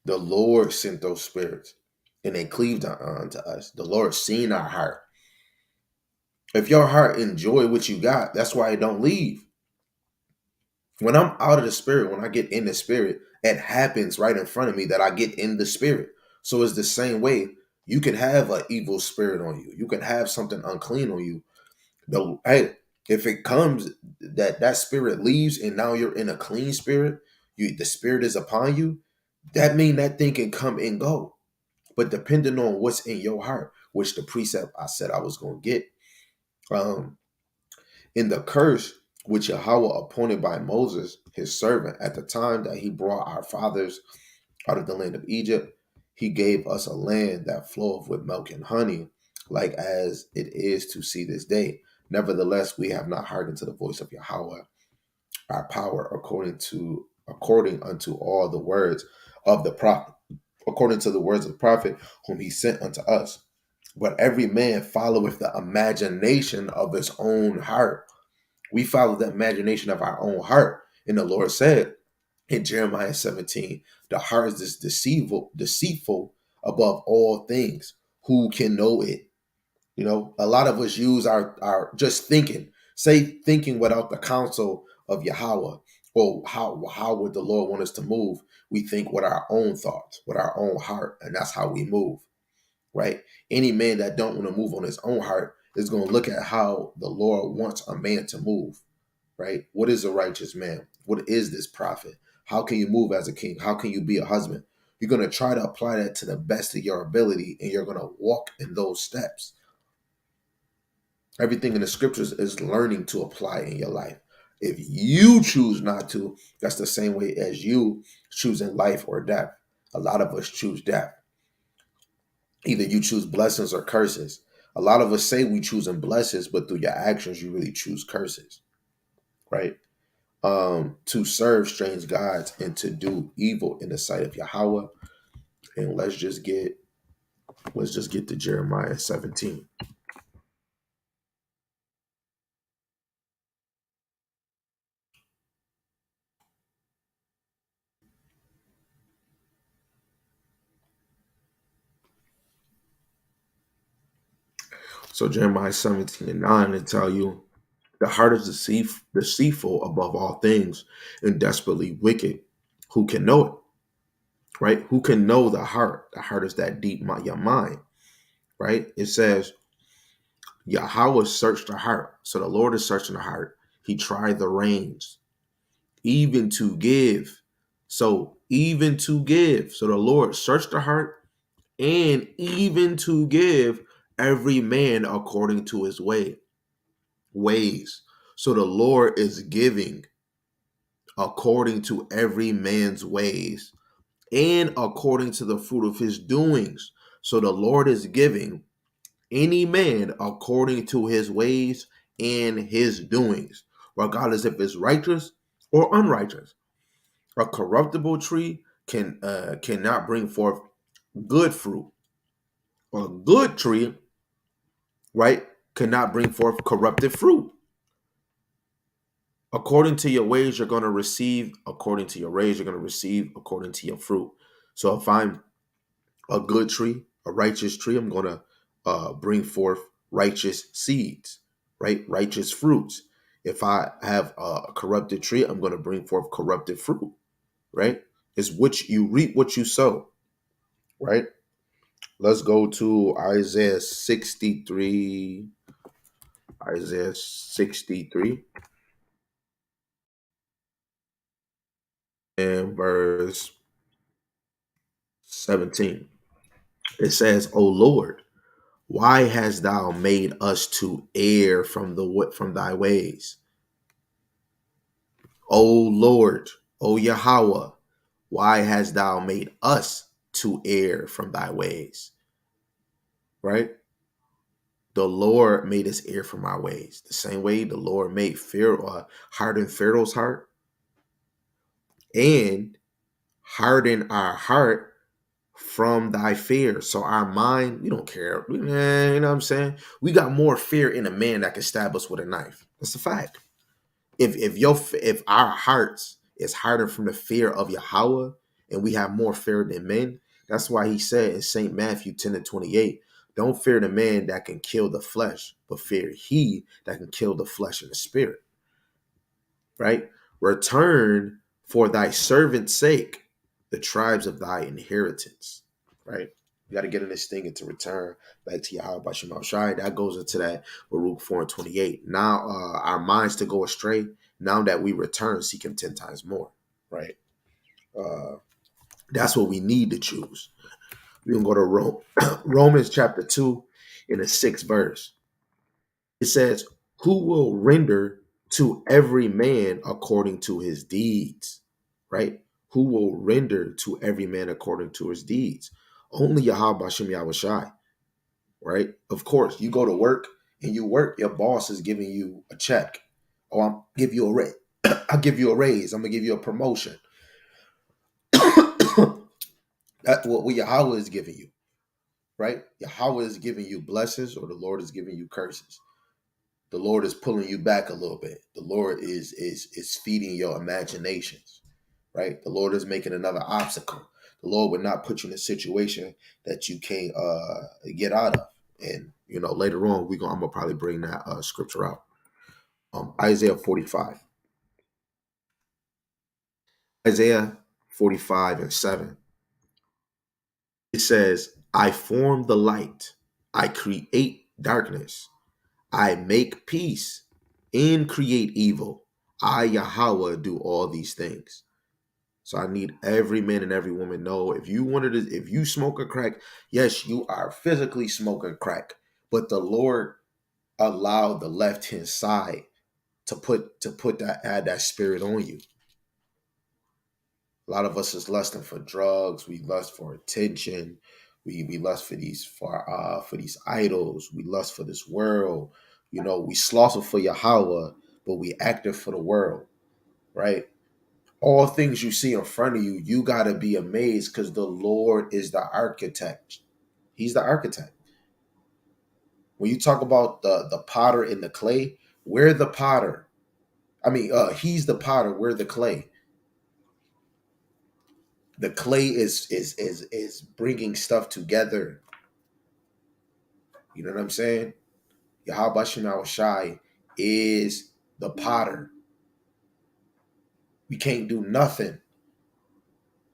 The Lord sent those spirits, and they cleaved unto us. The Lord seen our heart. If your heart enjoy what you got, that's why it don't leave. When I'm out of the spirit, when I get in the spirit, it happens right in front of me that I get in the spirit. So it's the same way. You can have an evil spirit on you. You can have something unclean on you. Hey, if it comes that spirit leaves and now you're in a clean spirit, the spirit is upon you, that mean that thing can come and go. But depending on what's in your heart, which the precept I said I was gonna get, um, in the curse which Yahweh appointed by Moses, his servant, at the time that he brought our fathers out of the land of Egypt, he gave us a land that floweth with milk and honey, like as it is to see this day. Nevertheless, we have not hearkened to the voice of Yahweh, our power, according unto all the words of the prophet, according to the words of the prophet whom he sent unto us. But every man followeth the imagination of his own heart. We follow the imagination of our own heart. And the Lord said in Jeremiah 17, the heart is deceitful above all things. Who can know it? You know, a lot of us use our just thinking, say thinking without the counsel of Yahweh, or how would the Lord want us to move? We think with our own thoughts, with our own heart, and that's how we move, right? Any man that don't want to move on his own heart is going to look at how the Lord wants a man to move, right? What is a righteous man? What is this prophet? How can you move as a king? How can you be a husband? You're going to try to apply that to the best of your ability, and you're going to walk in those steps. Everything in the scriptures is learning to apply in your life. If you choose not to, that's the same way as you choosing life or death. A lot of us choose death. Either you choose blessings or curses. A lot of us say we choosing blessings, but through your actions, you really choose curses, right? To serve strange gods and to do evil in the sight of Yahweh. And let's just get to Jeremiah 17. So Jeremiah 17 and 9 and tell you the heart is deceitful above all things and desperately wicked. Who can know it? Right? Who can know the heart? The heart is that deep, your mind. Right? It says Yahweh searched the heart. So the Lord is searching the heart. He tried the reins, even to give. So even to give. So the Lord searched the heart and even to give every man according to his ways. So the Lord is giving according to every man's ways and according to the fruit of his doings. So the Lord is giving any man according to his ways and his doings, regardless if it's righteous or unrighteous. A corruptible tree cannot bring forth good fruit. A good tree, right, cannot bring forth corrupted fruit. According to your ways, you're going to receive. According to your ways, you're going to receive according to your fruit. So if I'm a good tree, a righteous tree, I'm going to bring forth righteous seeds, right? Righteous fruits. If I have a corrupted tree, I'm going to bring forth corrupted fruit, right? It's what you reap, what you sow, right? Let's go to Isaiah 63. Isaiah 63 and verse 17. It says, O Lord, why hast thou made us to err from thy ways? O Lord, O Yahweh, Why hast thou made us to err from thy ways? Right? The Lord made us err from our ways. The same way the Lord made Pharaoh harden Pharaoh's heart and harden our heart from thy fear. So our mind, we don't care. You know what I'm saying? We got more fear in a man that can stab us with a knife. That's a fact. If our hearts is hardened from the fear of Yahweh, and we have more fear than men, that's why he said in St. Matthew 10:28, don't fear the man that can kill the flesh, but fear he that can kill the flesh and the spirit. Right? Return for thy servant's sake the tribes of thy inheritance. Right? You got to get in this thing and to return back to Yahweh by Shemal Shai. That goes into that Baruch 4:28. Now our minds to go astray. Now that we return, seek him 10 times more. Right? Uh, that's what we need to choose. We can go to Romans chapter 2 in the 6th verse. It says, who will render to every man according to his deeds, right? Who will render to every man according to his deeds? Only Yahweh Shem Yahweh Shai, right? Of course, you go to work and you work, your boss is giving you a check. Oh, I'll give you a raise. I'll give you a raise. I'm going to give you a promotion. That's what Yahweh is giving you, right? Yahweh is giving you blessings or the Lord is giving you curses. The Lord is pulling you back a little bit. The Lord is feeding your imaginations, right? The Lord is making another obstacle. The Lord would not put you in a situation that you can't get out of. And later on, I'm gonna probably bring that scripture out. Isaiah 45. Isaiah 45:7. It says, I form the light, I create darkness. I make peace and create evil. I, Yahweh, do all these things. So I need every man and every woman know if you smoke a crack, yes, you are physically smoking crack, but the Lord allowed the left hand side to add that spirit on you. A lot of us is lusting for drugs. We lust for attention. We lust for these idols. We lust for this world. We slaughter for Yahweh, but we active for the world, right? All things you see in front of you, you gotta be amazed because the Lord is the architect. He's the architect. When you talk about the potter and the clay, we're the potter. I mean, he's the potter. We're the clay. The clay is bringing stuff together. You know what I'm saying? Yahweh Shem Shai is the potter. We can't do nothing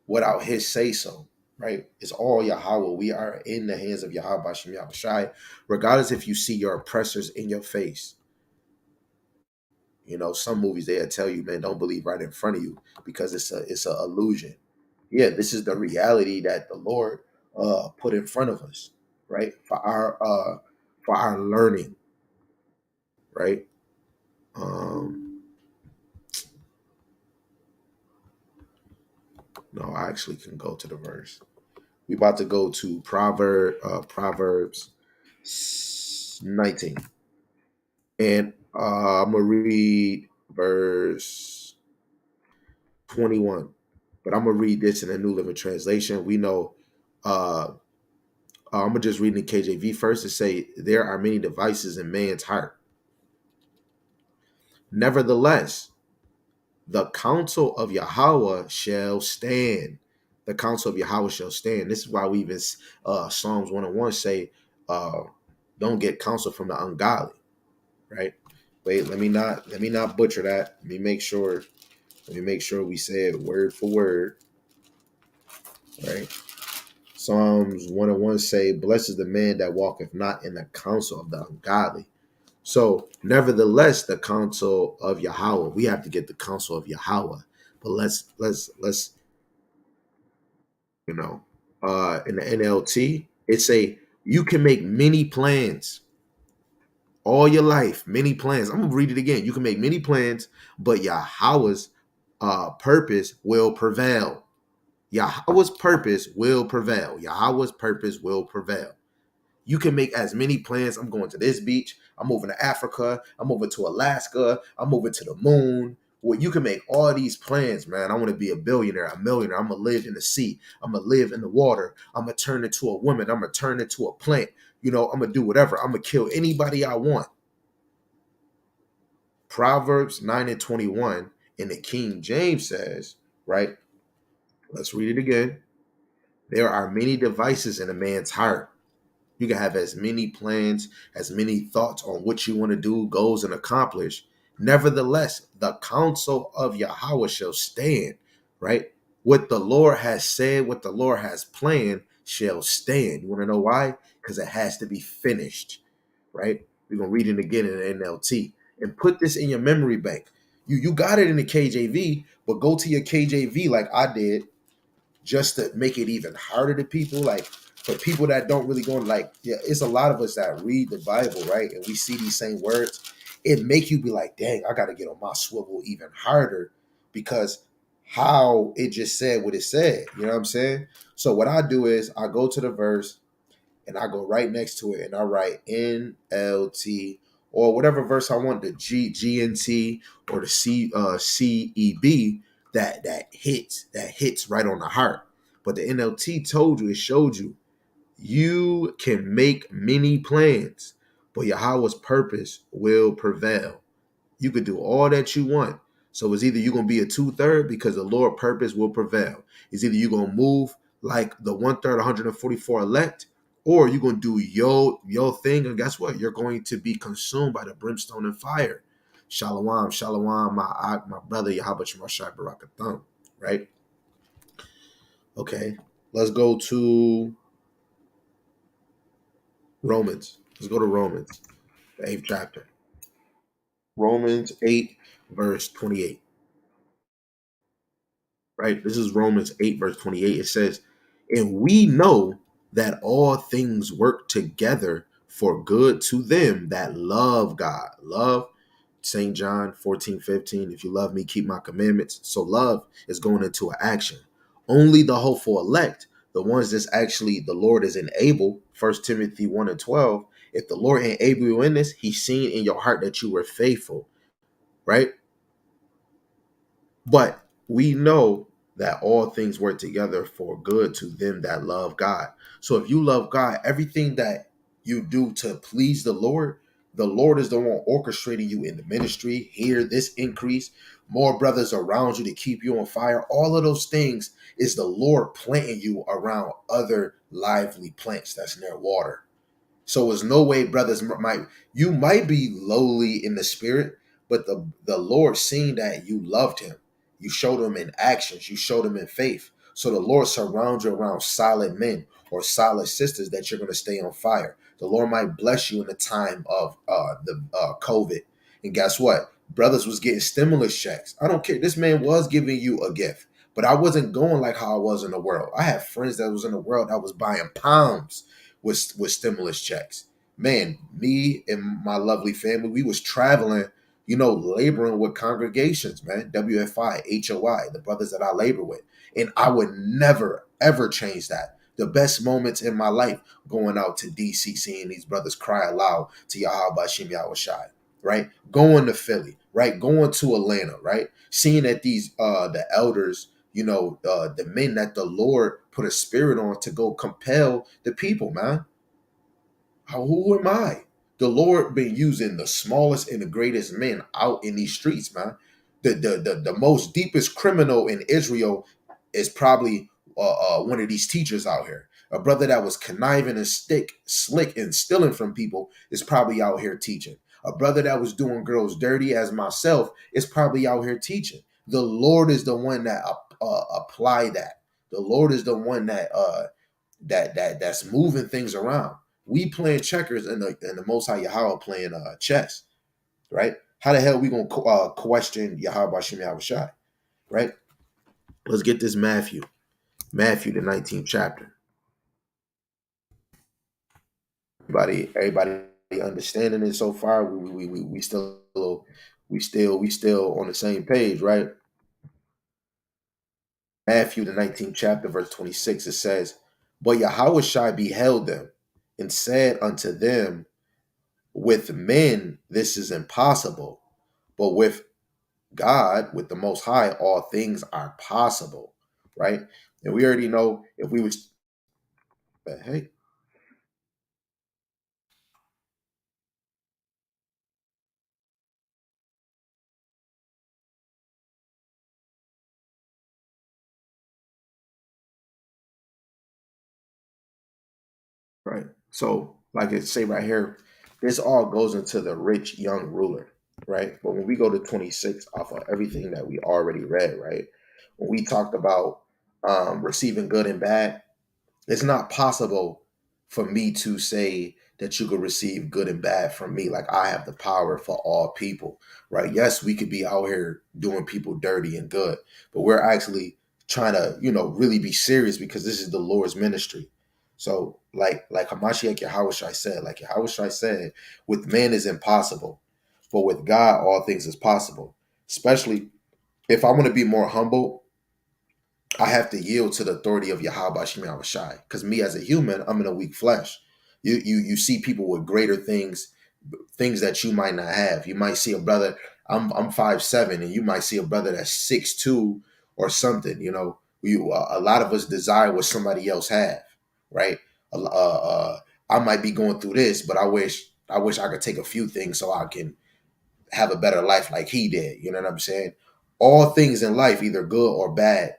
without his say so, right? It's all Yahweh. We are in the hands of Yahweh Shem Shai, regardless if you see your oppressors in your face. Some movies they'll tell you, man, don't believe right in front of you because it's a illusion. Yeah, this is the reality that the Lord put in front of us, right? For our learning, right? Um, no, I actually can go to the verse. We about to go to Proverbs 19, and I'm gonna read verse 21. But I'm gonna read this in a New Living Translation. We know. I'm gonna just read in the KJV first to say there are many devices in man's heart. Nevertheless, the counsel of Yahweh shall stand. The counsel of Yahweh shall stand. This is why we even Psalms 101 say, don't get counsel from the ungodly. Right? Wait, let me not butcher that. Let me make sure we say it word for word. Right? Psalms 101 say, blessed is the man that walketh not in the counsel of the ungodly. So, nevertheless, the counsel of Yahweh, we have to get the counsel of Yahweh. But let's in the NLT, it say you can make many plans all your life, many plans. I'm gonna read it again. You can make many plans, but Yahweh's purpose will prevail. Yahweh's purpose will prevail. Yahweh's purpose will prevail. You can make as many plans. I'm going to this beach. I'm moving to Africa. I'm moving to Alaska. I'm moving to the moon. Well, you can make all these plans, man. I want to be a billionaire, a millionaire. I'm going to live in the sea. I'm going to live in the water. I'm going to turn into a woman. I'm going to turn into a plant. I'm going to do whatever. I'm going to kill anybody I want. Proverbs 9 and 21 in the King James says, right? Let's read it again. There are many devices in a man's heart. You can have as many plans, as many thoughts on what you want to do, goals, and accomplish. Nevertheless, the counsel of Yahweh shall stand, right? What the Lord has said, what the Lord has planned shall stand. You want to know why? Because it has to be finished, right? We're going to read it again in the NLT and put this in your memory bank. You got it in the KJV, but go to your KJV like I did just to make it even harder to people. Like for people that don't really go, like, yeah, it's a lot of us that read the Bible, right? And we see these same words. It make you be like, dang, I got to get on my swivel even harder because how it just said what it said. You know what I'm saying? So what I do is I go to the verse and I go right next to it and I write NLT or whatever verse I want, the GNT or the CEB that hits right on the heart. But the NLT told you, it showed you, you can make many plans, but Yahweh's purpose will prevail. You could do all that you want. So it's either you're gonna be a 2/3 because the Lord purpose will prevail. It's either you're gonna move like the 1/3, 144 elect, or you're gonna do your thing, and guess what? You're going to be consumed by the brimstone and fire. Shalom, shalom, my brother Yahweh Shemashai Barakatham. Right? Okay. Let's go to Romans. Let's go to Romans, the 8th chapter. Romans 8, verse 28. Right? This is Romans 8, verse 28. It says, and we know that all things work together for good to them that love God. Love, St. John 14:15. If you love me, keep my commandments. So love is going into an action. Only the hopeful elect, the ones that's actually the Lord is enabled, 1 Timothy 1 and 12. If the Lord enable you in this, he's seen in your heart that you were faithful, right? But we know that all things work together for good to them that love God. So if you love God, everything that you do to please the Lord is the one orchestrating you in the ministry. Here, this increase, more brothers around you to keep you on fire. All of those things is the Lord planting you around other lively plants that's near water. So there's no way brothers might, you might be lowly in the spirit, but the Lord seeing that you loved him, you showed him in actions, you showed him in faith. So the Lord surrounds you around solid men or solid sisters that you're going to stay on fire. The Lord might bless you in the time of the COVID. And guess what? Brothers was getting stimulus checks. I don't care. This man was giving you a gift, but I wasn't going like how I was in the world. I had friends that was in the world that was buying pounds with stimulus checks. Man, me and my lovely family, we was traveling, laboring with congregations, man. WFI, HOI, the brothers that I labor with. And I would never, ever change that. The best moments in my life going out to DC, seeing these brothers cry aloud to Yahweh Shem Yahushai, right? Going to Philly, right? Going to Atlanta, right? Seeing that these the elders, the men that the Lord put a spirit on to go compel the people, man. Who am I? The Lord been using the smallest and the greatest men out in these streets, man. The most deepest criminal in Israel is probably one of these teachers out here. A brother that was conniving and slick and stealing from people is probably out here teaching. A brother that was doing girls dirty as myself is probably out here teaching. The Lord is the one that apply that. The Lord is the one that's moving things around. We playing checkers and the Most High Yahweh playing chess, right? How the hell we gonna question Yahweh Bashem Yahushai, right? Let's get this Matthew the 19th chapter. Everybody understanding it so far? We still on the same page, right? Matthew, the 19th chapter, verse 26, it says, But Yahushua beheld them and said unto them, With men this is impossible, but with God, with the Most High, all things are possible, right? And we already know if we was, hey, right. So, like it say right here, this all goes into the rich young ruler, right? But when we go to 26 off of everything that we already read, right? When we talked about receiving good and bad, it's not possible for me to say that you could receive good and bad from me. Like I have the power for all people, right? Yes, we could be out here doing people dirty and good, but we're actually trying to, really be serious because this is the Lord's ministry. So, like Hamashiach Yahushai said, with man is impossible, but with God all things is possible. Especially if I want to be more humble, I have to yield to the authority of Yahweh Shemi Shai. Because me as a human, I'm in a weak flesh. You see people with greater things that you might not have. You might see a brother, I'm 5'7", and you might see a brother that's 6'2" or something. A lot of us desire what somebody else have, right? I might be going through this, but I wish I could take a few things so I can have a better life like he did. You know what I'm saying? All things in life, either good or bad,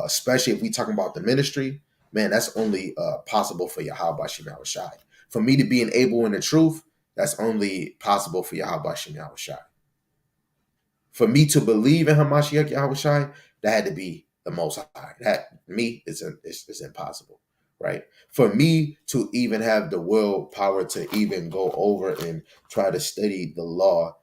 especially if we talking about the ministry, man, that's only possible for Yahweh Shem Shai. For me to be able in the truth, that's only possible for Yahweh Shem Shai. For me to believe in Hamashiach Yahweh Shai, that had to be the Most High. That me is impossible, right? For me to even have the willpower to even go over and try to study the law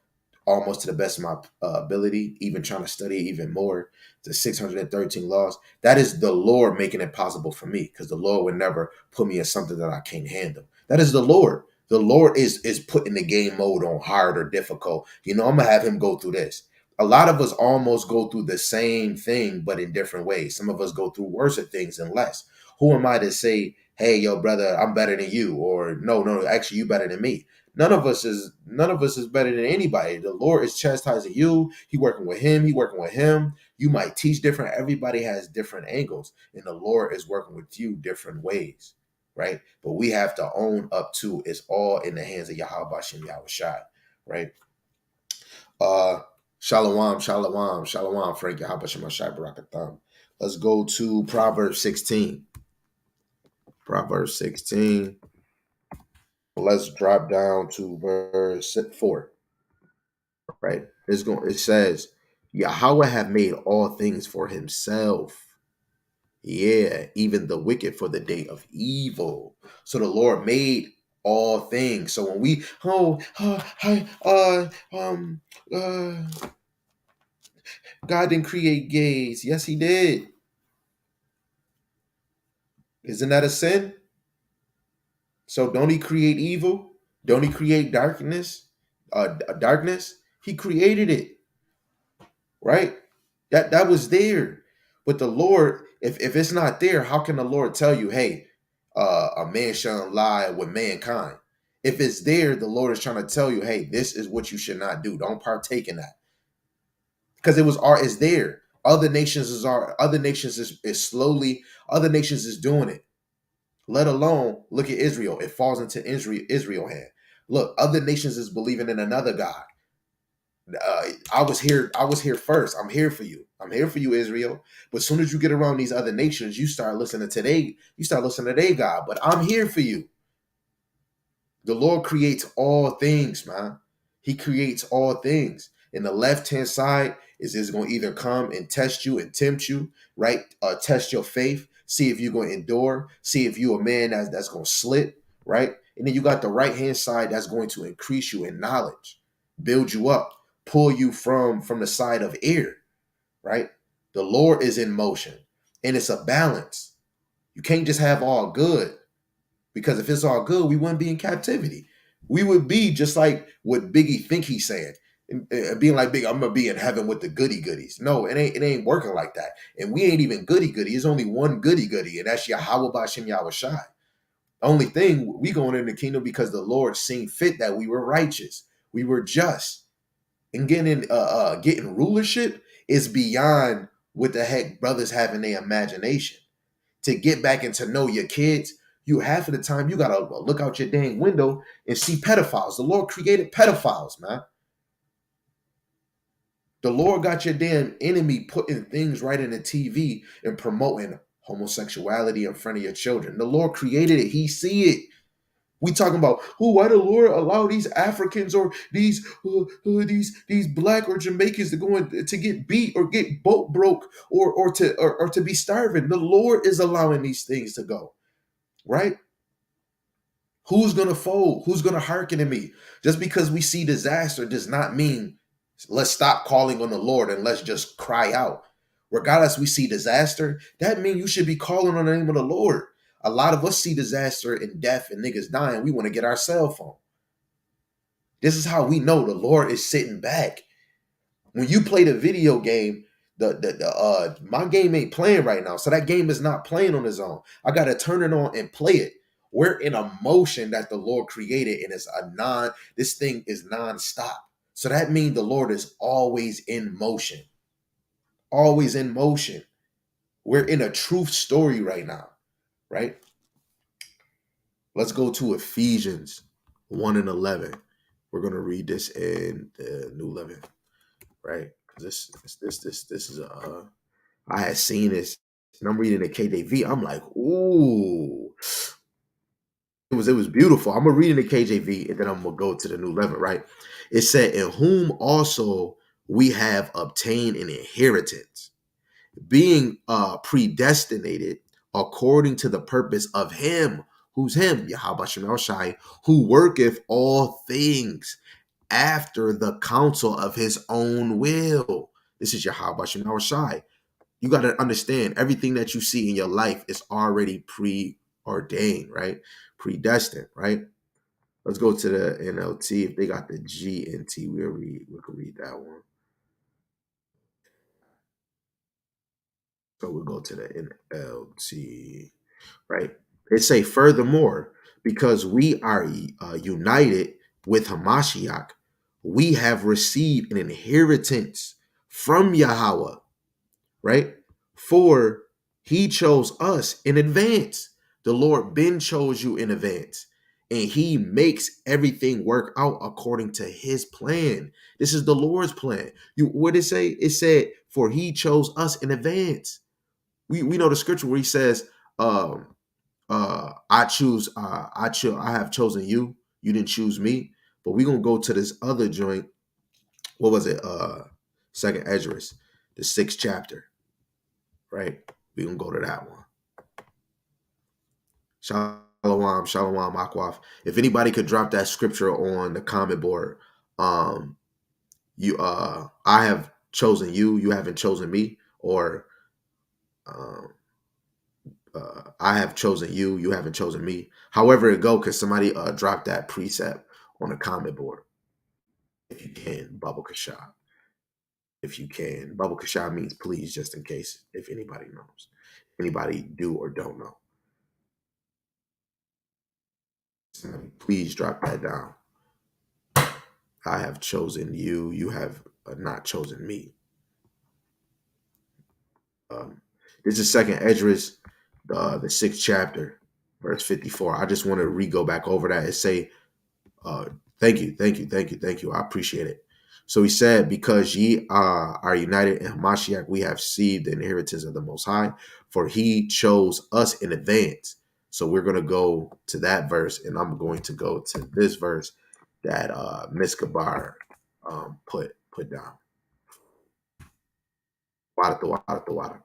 almost to the best of my ability, even trying to study even more, the 613 laws. That is the Lord making it possible for me, because the Lord would never put me in something that I can't handle. That is the Lord. The Lord is putting the game mode on hard or difficult. I'm gonna have him go through this. A lot of us almost go through the same thing, but in different ways. Some of us go through worse things and less. Who am I to say, hey, yo, brother, I'm better than you, or no, actually, you better than me? None of us is better than anybody. The Lord is chastising you. He working with him. He working with him. You might teach different. Everybody has different angles, and the Lord is working with you different ways, right? But we have to own up to it's all in the hands of Yahweh Shem Yahweh Shai, right? Uh, Shalom, Frank Yahweh Shem Shai Barakatham. Let's go to Proverbs 16. Proverbs 16. Let's drop down to verse 4. Right? It says, Yahweh have made all things for himself. Yeah, even the wicked for the day of evil. So the Lord made all things. So when we hi, uh God didn't create gays. Yes, he did. Isn't that a sin? So don't he create evil? Don't he create darkness? Darkness? He created it, right? That was there. But the Lord, if it's not there, how can the Lord tell you, hey, a man shouldn't lie with mankind? If it's there, the Lord is trying to tell you, hey, this is what you should not do. Don't partake in that. Because it's there. Other nations is slowly, other nations is doing it. Let alone look at Israel. It falls into Israel hand. Look, other nations is believing in another God. I was here first. I'm here for you. I'm here for you, Israel. But as soon as you get around these other nations, you start listening to their God. But I'm here for you. The Lord creates all things, man. He creates all things. And the left-hand side is going to either come and test you and tempt you, right? Test your faith, see if you're going to endure, see if you're a man that's going to slip, right? And then you got the right-hand side that's going to increase you in knowledge, build you up, pull you from the side of air, right? The Lord is in motion, and it's a balance. You can't just have all good. Because if it's all good, we wouldn't be in captivity. We would be just like what Biggie think he's saying. and being like, big, I'm gonna be in heaven with the goody goodies. No, it ain't working like that. And we ain't even goody goody. It's only one goody goody, and that's Yahweh Bashem Yahweh Shai. Only thing, we going in the kingdom because the Lord seen fit that we were righteous, we were just, and getting rulership is beyond what the heck brothers have in their imagination. To get back and to know your kids, you half of the time you gotta look out your dang window and see pedophiles. The Lord created pedophiles, man. The Lord got your damn enemy putting things right in the TV and promoting homosexuality in front of your children. The Lord created it. He see it. We talking about, why the Lord allow these Africans or these black or Jamaicans to go in, to get beat or get boat broke or to be starving. The Lord is allowing these things to go, right? Who's gonna fold? Who's gonna hearken to me? Just because we see disaster does not mean let's stop calling on the Lord and let's just cry out. Regardless, we see disaster, that means you should be calling on the name of the Lord. A lot of us see disaster and death and niggas dying. We want to get our cell phone. This is how we know the Lord is sitting back. When you play the video game, my game ain't playing right now. So that game is not playing on its own. I gotta turn it on and play it. We're in a motion that the Lord created, and this thing is non-stop. So that means the Lord is always in motion. Always in motion. We're in a truth story right now, right? Let's go to Ephesians 1 and 11. We're gonna read this in the New Living, right? Because this is I had seen this, and I'm reading the KJV. I'm like, ooh, it was beautiful. I'm gonna read in the KJV, and then I'm gonna go to the New Living, right? It said, "In whom also we have obtained an inheritance, being predestinated according to the purpose of Him." Who's Him? Yahweh Shem Shai, who worketh all things after the counsel of His own will. This is Yahweh Shem Shai. You got to understand, everything that you see in your life is already preordained, right? Predestined, right? Let's go to the NLT. If they got the GNT, we can read that one. So we'll go to the NLT, right? It say, furthermore, because we are united with Hamashiach, we have received an inheritance from Yahweh, right? For He chose us in advance. The Lord Ben chose you in advance, and He makes everything work out according to His plan. This is the Lord's plan. What did it say? It said, for He chose us in advance. We know the scripture where He says, I have chosen you. You didn't choose me. But we're gonna go to this other joint. What was it? Second Esdras, the 6th chapter, right? We're gonna go to that one. Shalom, shalom, Akwaf. If anybody could drop that scripture on the comment board, I have chosen you, you haven't chosen me, or I have chosen you, you haven't chosen me. However it go, because somebody drop that precept on the comment board. If you can, Baba Kasha. If you can. Baba Kasha means please, just in case, if anybody knows. Anybody do or don't know. Somebody please drop that down. I have chosen you, you have not chosen me. This is second Esdras, the 6th chapter, verse 54. I just want to go back over that and say, thank you. I appreciate it. So he said, because ye are united in Hamashiach, we have received the inheritance of the Most High, for He chose us in advance. So we're going to go to that verse, and I'm going to go to this verse that Miskabar put down. Wada.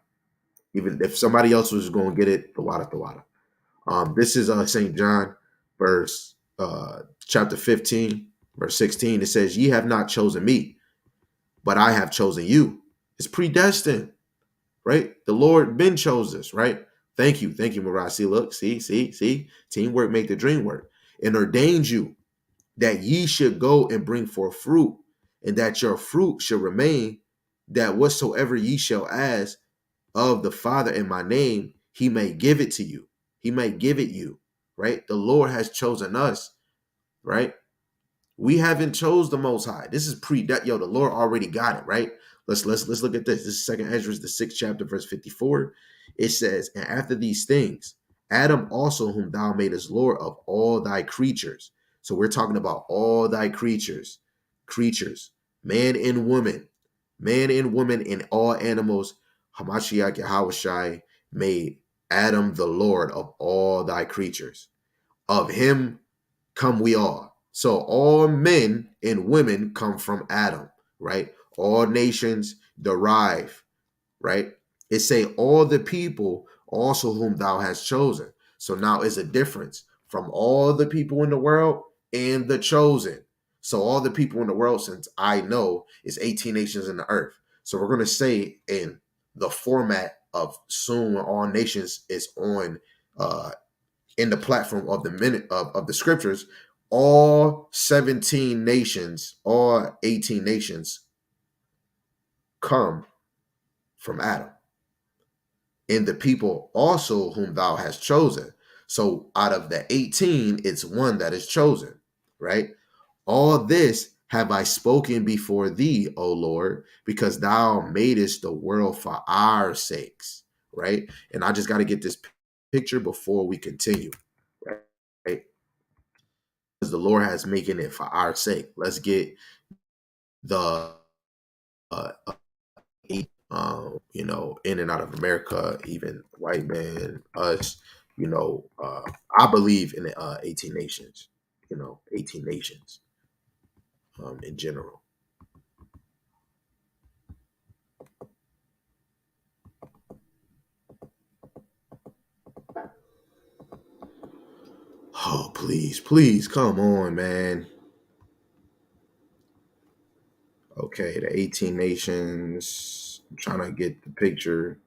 Even if somebody else was going to get it, the wada. This is St. John, verse chapter 15, verse 16. It says, ye have not chosen me, but I have chosen you. It's predestined, right? The Lord been chose us, right? Thank you, Mariah. See, look, see. Teamwork make the dream work. And ordained you that ye should go and bring forth fruit, and that your fruit should remain, that whatsoever ye shall ask of the Father in my name, he may give it to you. He may give it you, right? The Lord has chosen us, right? We haven't chose the Most High. This is the Lord already got it, right? Let's look at this. This is Second Ezra, the 6th chapter, verse 54. It says, and after these things, Adam also, whom thou madest Lord of all thy creatures. So we're talking about all thy creatures, man and woman, and all animals. Hamashiach Yahushai made Adam the Lord of all thy creatures. Of him come we all. So all men and women come from Adam, right? All nations derive, right? It say all the people also whom thou hast chosen. So now is a difference from all the people in the world and the chosen. So all the people in the world, since I know, is 18 nations in the earth. So we're going to say in the format of soon when all nations is on in the platform of the minute of the scriptures, all 17 nations, all 18 nations come from Adam, and the people also whom thou hast chosen. So out of the 18, it's one that is chosen, right? All this have I spoken before thee, O Lord, because thou madest the world for our sakes, right? And I just got to get this picture before we continue, right? Because the Lord has making it for our sake. Let's get the uh, in and out of America, even white man, us, I believe in 18 nations, 18 nations in general. Oh, please, please, come on, man. Okay, the 18 nations. I'm trying to get the picture.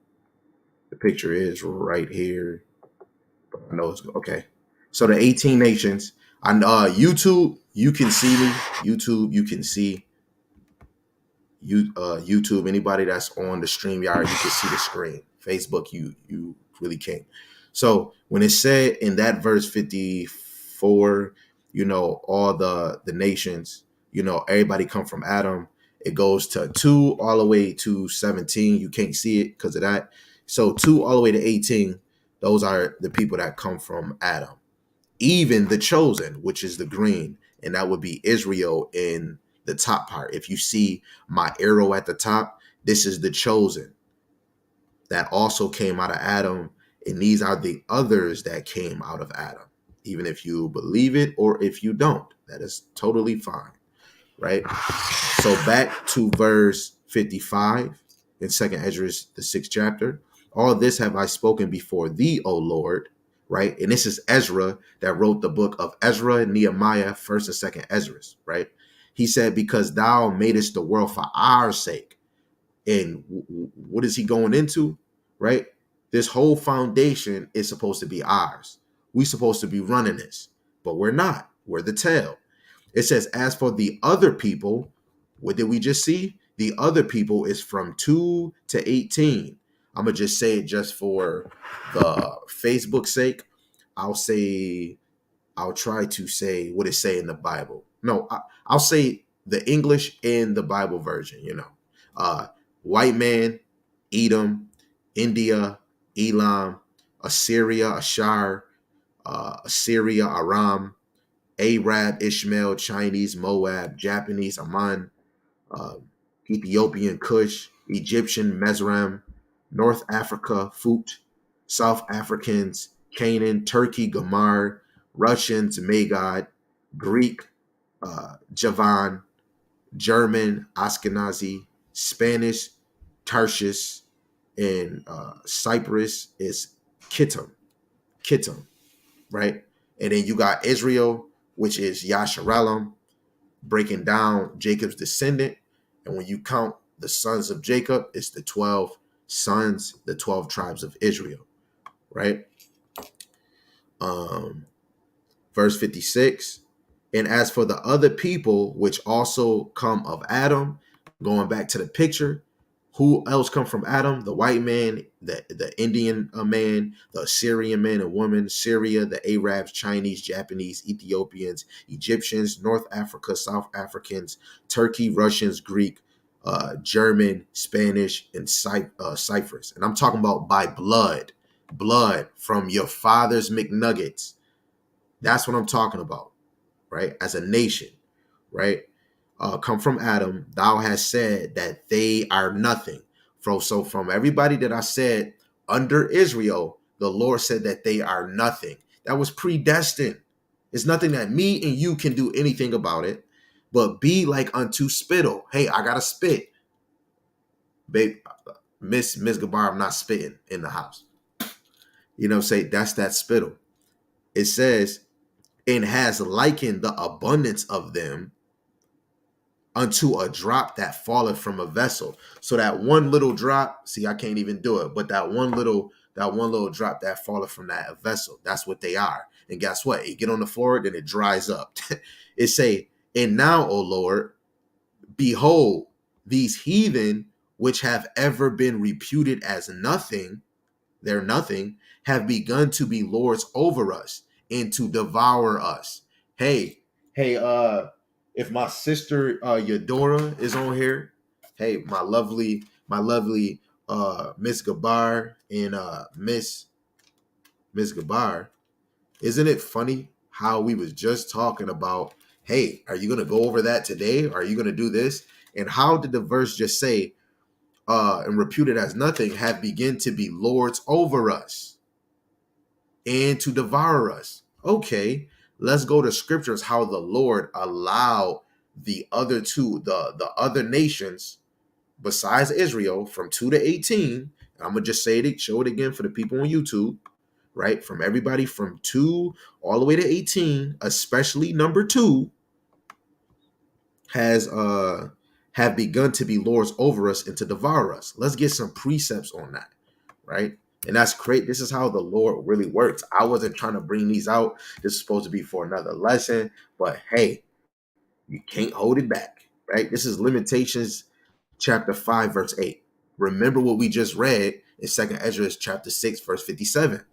The picture is right here. But I know it's okay. So the 18 nations on YouTube, you can see me. YouTube, you can see YouTube. Anybody that's on the StreamYard, you can see the screen. Facebook, you really can't. So when it said in that verse 54, all the nations, everybody come from Adam. It goes to 2 all the way to 17. You can't see it because of that. So 2 all the way to 18, those are the people that come from Adam. Even the chosen, which is the green, and that would be Israel in the top part. If you see my arrow at the top, this is the chosen that also came out of Adam, and these are the others that came out of Adam. Even if you believe it or if you don't, that is totally fine, right? So back to verse 55 in Second Ezra, the 6th chapter. All this have I spoken before thee, O Lord, right? And this is Ezra that wrote the book of Ezra, Nehemiah, First and Second Ezra, right? He said, because thou madest the world for our sake. And what is he going into, right? This whole foundation is supposed to be ours. We're supposed to be running this, but we're not. We're the tail. It says, as for the other people, what did we just see? The other people is from 2 to 18. I'm going to just say it just for the Facebook sake. I'll try to say what it say in the Bible. No, I'll say the English in the Bible version, Uh, white man, Edom, India, Elam, Assyria, Ashar, Assyria, Aram, Arab, Ishmael, Chinese, Moab, Japanese, Aman, uh, Ethiopian, Cush, Egyptian, Mizraim, North Africa, Phut, South Africans, Canaan, Turkey, Gamar, Russians, Magog, Greek, Javan, German, Ashkenazi, Spanish, Tarshish, and Cyprus is Kittim, right? And then you got Israel, which is Yasharalem, breaking down Jacob's descendant. And when you count the sons of Jacob, it's the 12 sons, the 12 tribes of Israel, right? Verse 56, And as for the other people, which also come of Adam, going back to the picture, who else come from Adam? The white man, the Indian man, the Assyrian man and woman, Syria, the Arabs, Chinese, Japanese, Ethiopians, Egyptians, North Africa, South Africans, Turkey, Russians, Greek, German, Spanish, and Cyprus. And I'm talking about by blood from your father's McNuggets. That's what I'm talking about, right? As a nation, right? Come from Adam, thou hast said that they are nothing. So from everybody that I said under Israel, the Lord said that they are nothing. That was predestined. It's nothing that me and you can do anything about it, but be like unto spittle. Hey, I gotta spit. Babe, Miss Gabar, I'm not spitting in the house. You know, say that's that spittle. It says, and has likened the abundance of them unto a drop that falleth from a vessel. So that one little drop, see, I can't even do it, but that one little drop that falleth from that vessel, that's what they are. And guess what? It get on the floor, then it dries up. It say, and now, O Lord, behold, these heathen which have ever been reputed as nothing, they're nothing, have begun to be lords over us and to devour us. Hey, hey, if my sister Eudora is on here, hey, my lovely Miss Gabar and Miss Gabar, isn't it funny how we was just talking about, hey, are you gonna go over that today? Are you gonna do this? And how did the verse just say, and reputed as nothing, have begun to be lords over us and to devour us? Okay, let's go to scriptures how the Lord allowed the other two, the other nations besides Israel from 2 to 18. I'm gonna just say it, show it again for the people on YouTube, right? From everybody from 2 all the way to 18, especially number 2, has have begun to be lords over us and to devour us. Let's get some precepts on that, right? And that's great. This is how the Lord really works. I wasn't trying to bring these out. This is supposed to be for another lesson, but hey, you can't hold it back, right? This is Limitations chapter 5, verse 8. Remember what we just read in 2nd Ezra chapter 6, verse 57,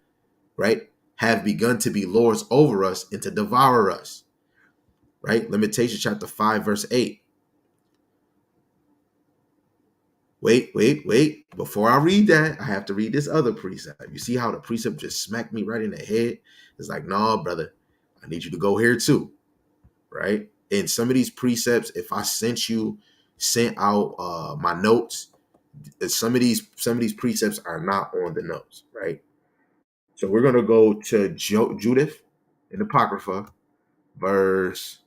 right? Have begun to be lords over us and to devour us, right? Limitations chapter 5, verse 8. Wait. Before I read that, I have to read this other precept. You see how the precept just smacked me right in the head? It's like, no, brother, I need you to go here too, right? And some of these precepts, if I sent out my notes, some of these precepts are not on the notes, right? So we're gonna go to Judith in Apocrypha, verse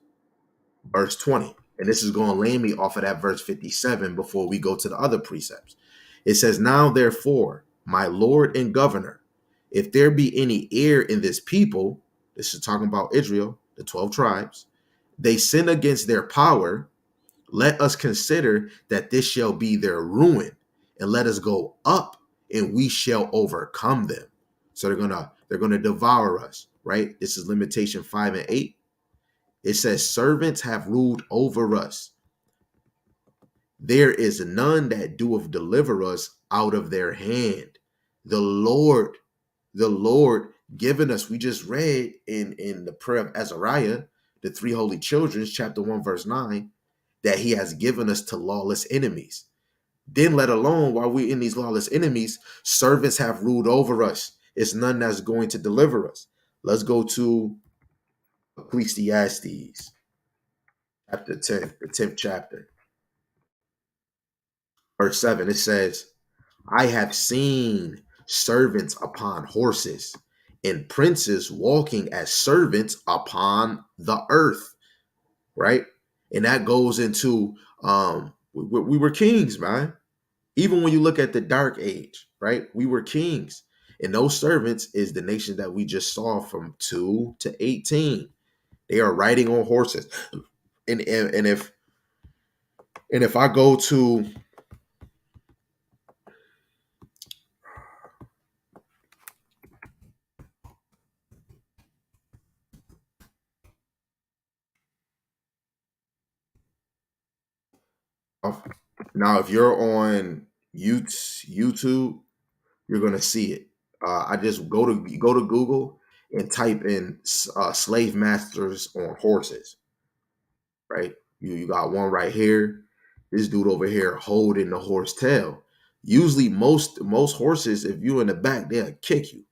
verse 20. And this is going to land me off of that verse 57 before we go to the other precepts. It says, now therefore, my Lord and governor, if there be any error in this people, this is talking about Israel, the 12 tribes, they sin against their power, let us consider that this shall be their ruin, and let us go up and we shall overcome them. So they're gonna devour us, right? This is Limitation 5 and 8. It says, servants have ruled over us. There is none that doeth deliver us out of their hand. The Lord given us, we just read in the prayer of Azariah, the three holy children, chapter 1, verse 9, that he has given us to lawless enemies. Then let alone while we're in these lawless enemies, servants have ruled over us. It's none that's going to deliver us. Let's go to Ecclesiastes chapter 10, the 10th chapter, verse 7. It says, I have seen servants upon horses and princes walking as servants upon the earth, right? And that goes into we were kings, man. Even when you look at the dark age, right? We were kings. And those servants is the nation that we just saw from 2 to 18. They are riding on horses. And if I go to Now, if you're on YouTube, you're gonna see it. I just go to Google and type in slave masters on horses. Right, you got one right here. This dude over here holding the horse tail. Usually, most horses, if you in the back, they'll kick you.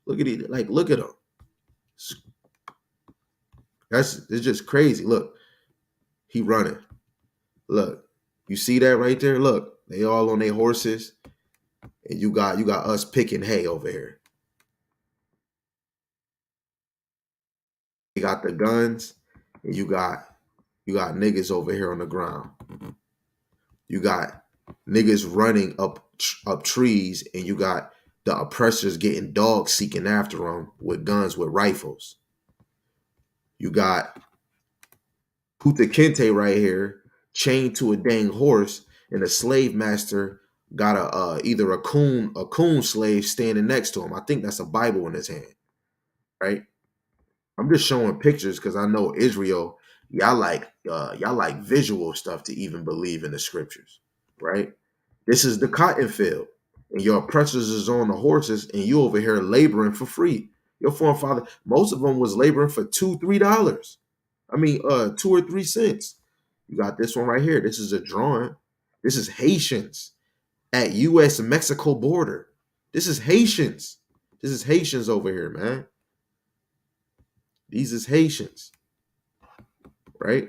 Look at it, like look at them. It's just crazy. Look, he running. Look, you see that right there? Look, they all on their horses, and you got us picking hay over here. You got the guns, and you got niggas over here on the ground. You got niggas running up trees, and you got the oppressors getting dogs seeking after them with guns with rifles. You got Puta Kente right here, chained to a dang horse, and the slave master got a either a coon slave standing next to him. I think that's a Bible in his hand, right? I'm just showing pictures because I know Israel, y'all like visual stuff to even believe in the scriptures, right? This is the cotton field, and your oppressors is on the horses, and you over here laboring for free. Your forefather, most of them was laboring for $2, $3. I mean, 2 or 3 cents. You got this one right here. This is a drawing. This is Haitians at U.S. Mexico border. This is Haitians. This is Haitians over here, man. These is Haitians, right?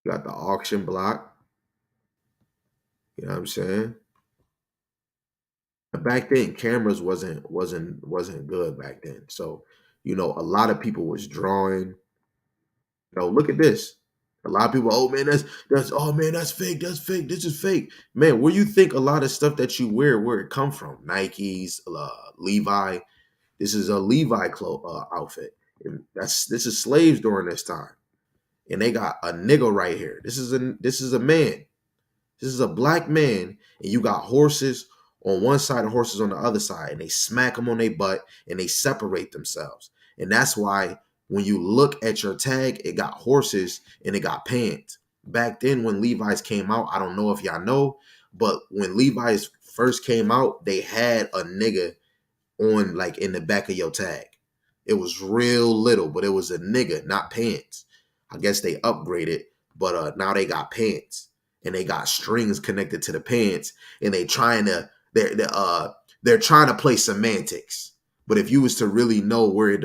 You got the auction block. You know what I'm saying? Back then, cameras wasn't good back then. So, a lot of people was drawing. Look at this. A lot of people, oh man, that's oh man, that's fake. That's fake. This is fake. Man, where you think a lot of stuff that you wear, where it come from? Nikes, Levi. This is a Levi outfit. And this is slaves during this time. And they got a nigga right here. This is a man. This is a black man, and you got horses on one side and horses on the other side, and they smack them on their butt and they separate themselves. And that's why when you look at your tag, it got horses and it got pants. Back then, when Levi's came out, I don't know if y'all know, but when Levi's first came out, they had a nigga on like in the back of your tag. It was real little, but it was a nigga, not pants. I guess they upgraded, but now they got pants and they got strings connected to the pants, and they're trying to play semantics. But if you was to really know where it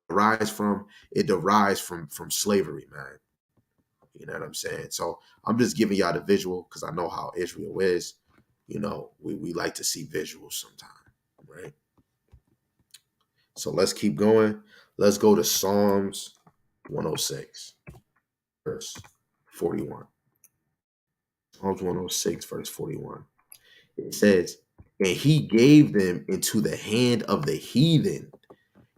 derives from slavery, man. You know what I'm saying? So I'm just giving y'all the visual because I know how Israel is. We like to see visuals sometimes, right? So let's keep going. Let's go to Psalms 106, verse 41. Psalms 106, verse 41. It says, and he gave them into the hand of the heathen,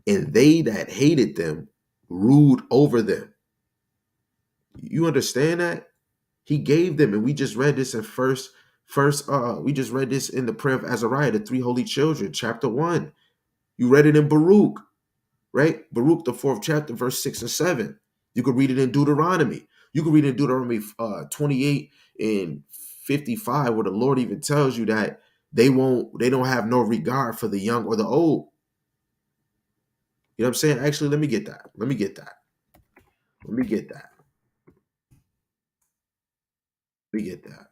and they that hated them ruled over them. You understand that? He gave them, and we just read this in we just read this in the prayer of Azariah, the three holy children, chapter 1. You read it in Baruch, right? Baruch, the 4th chapter, verse 6 and 7. You could read it in Deuteronomy. You could read it in Deuteronomy 28 and 55, where the Lord even tells you that they don't have no regard for the young or the old. You know what I'm saying? Actually, let me get that. Let me get that. Let me get that. Let me get that.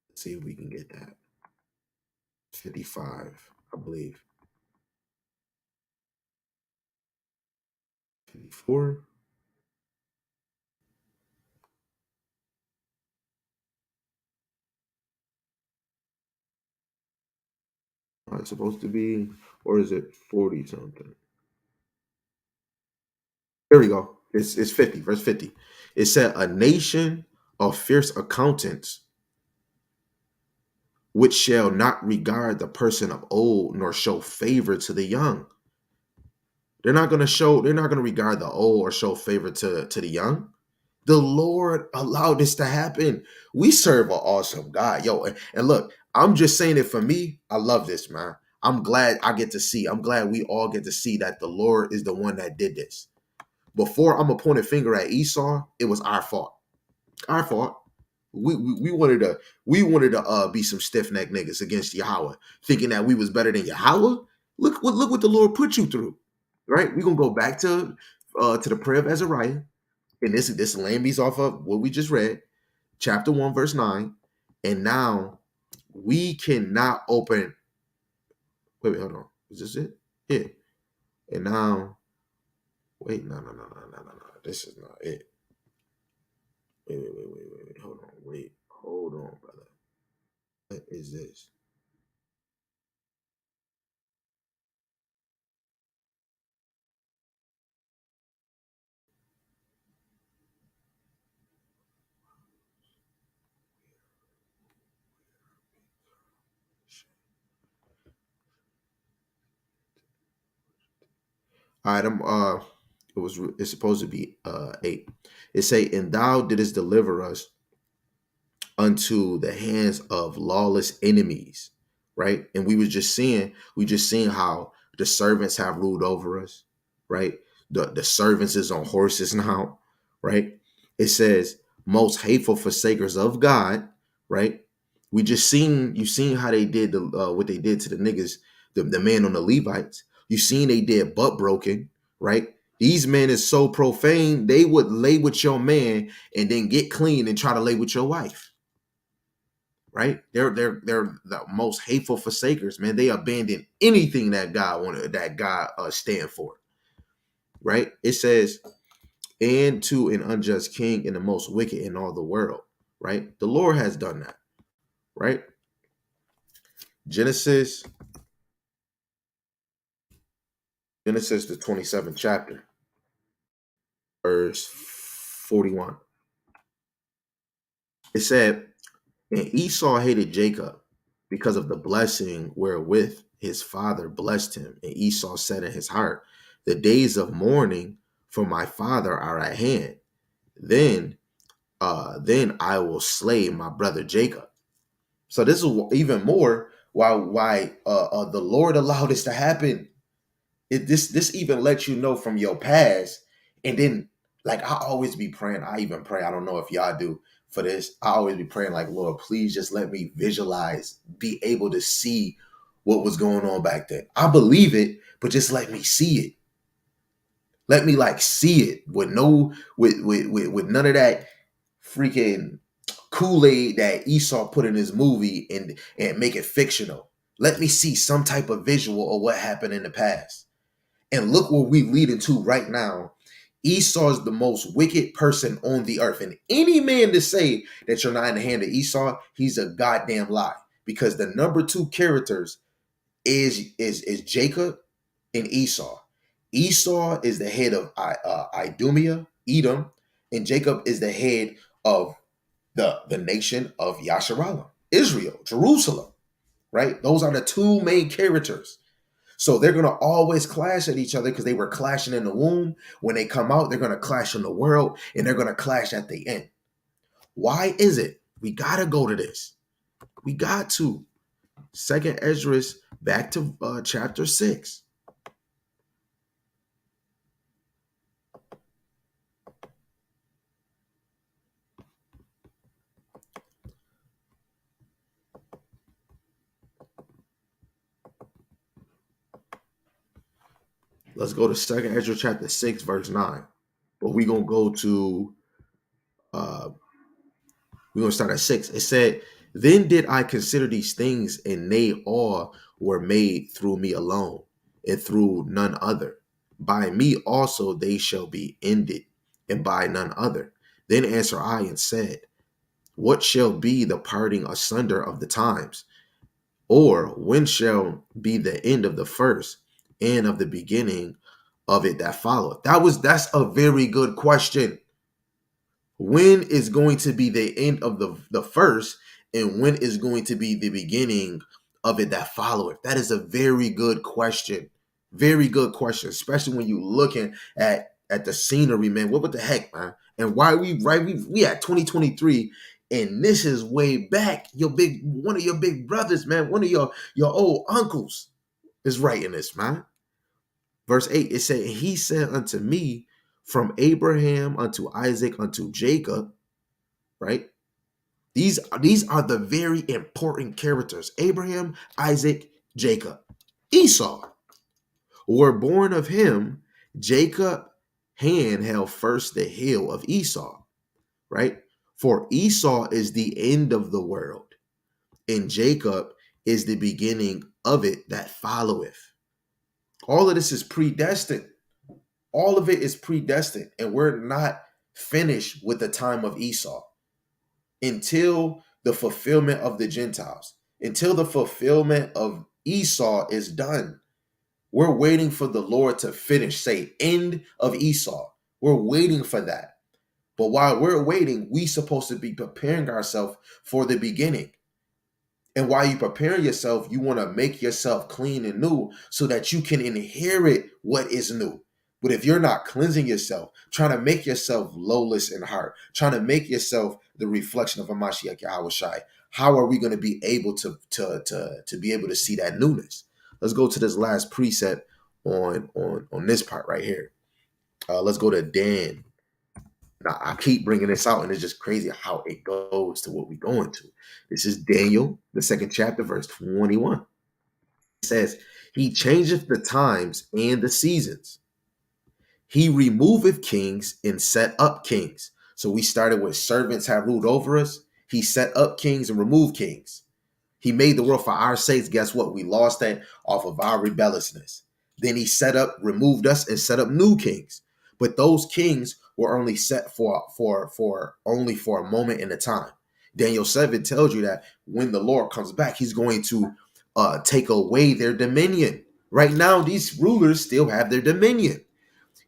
Let's see if we can get that. 55, I believe. 54. It's supposed to be, or is it 40 something? Here we go. It's 50, verse 50. It said, a nation of fierce accountants, which shall not regard the person of old, nor show favor to the young. They're not going to regard the old or show favor to the young. The Lord allowed this to happen. We serve an awesome God. Yo, and look, I'm just saying it for me. I love this, man. I'm glad I get to see. I'm glad we all get to see that the Lord is the one that did this. Before I'm gonna point a finger at Esau, it was our fault. Our fault. We wanted to be some stiff necked niggas against Yahweh, thinking that we was better than Yahweh. Look what the Lord put you through. Right? We're gonna go back to the prayer of Azariah, and this lambies off of what we just read, chapter 1, verse 9. And now we cannot open. Wait, hold on. Is this it? Yeah. And now, wait, no. This is not it. Wait. Hold on. Wait. Hold on, brother. What is this? All right, it's supposed to be 8. It say, and thou didst deliver us unto the hands of lawless enemies, right? And we just seeing how the servants have ruled over us, right? The servants is on horses now, right? It says most hateful forsakers of God, right? We just seen you seen how they did what they did to the niggas, the man on the Levites. You seen they did butt broken, right? These men is so profane, they would lay with your man and then get clean and try to lay with your wife, right? They're the most hateful forsakers, man. They abandon anything that God wanted, that God stand for, right? It says, and to an unjust king and the most wicked in all the world, right? The Lord has done that, right? Genesis, Genesis the 27th chapter, verse 41. It said, and Esau hated Jacob because of the blessing wherewith his father blessed him. And Esau said in his heart, the days of mourning for my father are at hand. Then I will slay my brother Jacob. So this is even more why the Lord allowed this to happen. This even lets you know from your past. And then, like, I always be praying. I even pray, I don't know if y'all do for this, I always be praying like, Lord, please just let me visualize, be able to see what was going on back then. I believe it, but just let me see it. Let me like see it with no with none of that freaking Kool-Aid that Esau put in his movie and make it fictional. Let me see some type of visual of what happened in the past. And look where we leading to right now. Esau is the most wicked person on the earth. And any man to say that you're not in the hand of Esau, he's a goddamn lie. Because the number two characters is Jacob and Esau. Esau is the head of Idumea, Edom, and Jacob is the head of the nation of Yasharallah, Israel, Jerusalem, right? Those are the two main characters. So they're going to always clash at each other because they were clashing in the womb. When they come out, they're going to clash in the world and they're going to clash at the end. Why is it? We got to go to this. We got to. Second Esdras, back to chapter 6. Let's go to Second Esdras chapter 6, verse 9. But we're going to go to uh, we're going to start at 6. It said, then did I consider these things, and they all were made through me alone, and through none other. By me also they shall be ended, and by none other. Then answered I and said, what shall be the parting asunder of the times? Or when shall be the end of the first, and of the beginning of it that followeth? That's a very good question. When is going to be the end of the first, and when is going to be the beginning of it that followeth? That is a very good question. Very good question, especially when you looking at the scenery, man. What the heck, man? And why we at 2023, and this is way back. One of your big brothers, man, one of your old uncles. is writing this, man. Verse 8, it said, he said unto me, from Abraham unto Isaac unto Jacob, right? These are the very important characters. Abraham, Isaac, Jacob. Esau were born of him. Jacob hand held first the heel of Esau, right? For Esau is the end of the world, and Jacob is the beginning of it that followeth. All of this is predestined. All of it is predestined, and we're not finished with the time of Esau until the fulfillment of the Gentiles, until the fulfillment of Esau is done. We're waiting for the Lord to finish, say, end of Esau. We're waiting for that. But while we're waiting, we supposed to be preparing ourselves for the beginning. And while you prepare yourself, you want to make yourself clean and new so that you can inherit what is new. But if you're not cleansing yourself, trying to make yourself lowless in heart, trying to make yourself the reflection of a Mashiach Yahweh Shai, how are we going to be able to be able to see that newness? Let's go to this last precept on this part right here. Let's go to Dan. Now, I keep bringing this out, and it's just crazy how it goes to what we're going to. This is Daniel, the second chapter, verse 21. It says, he changeth the times and the seasons. He removeth kings and set up kings. So we started with servants have ruled over us. He set up kings and removed kings. He made the world for our sakes. Guess what? We lost that off of our rebelliousness. Then he removed us and set up new kings. But those kings were only set for a moment in a time. Daniel 7 tells you that when the Lord comes back, he's going to take away their dominion. Right now, these rulers still have their dominion.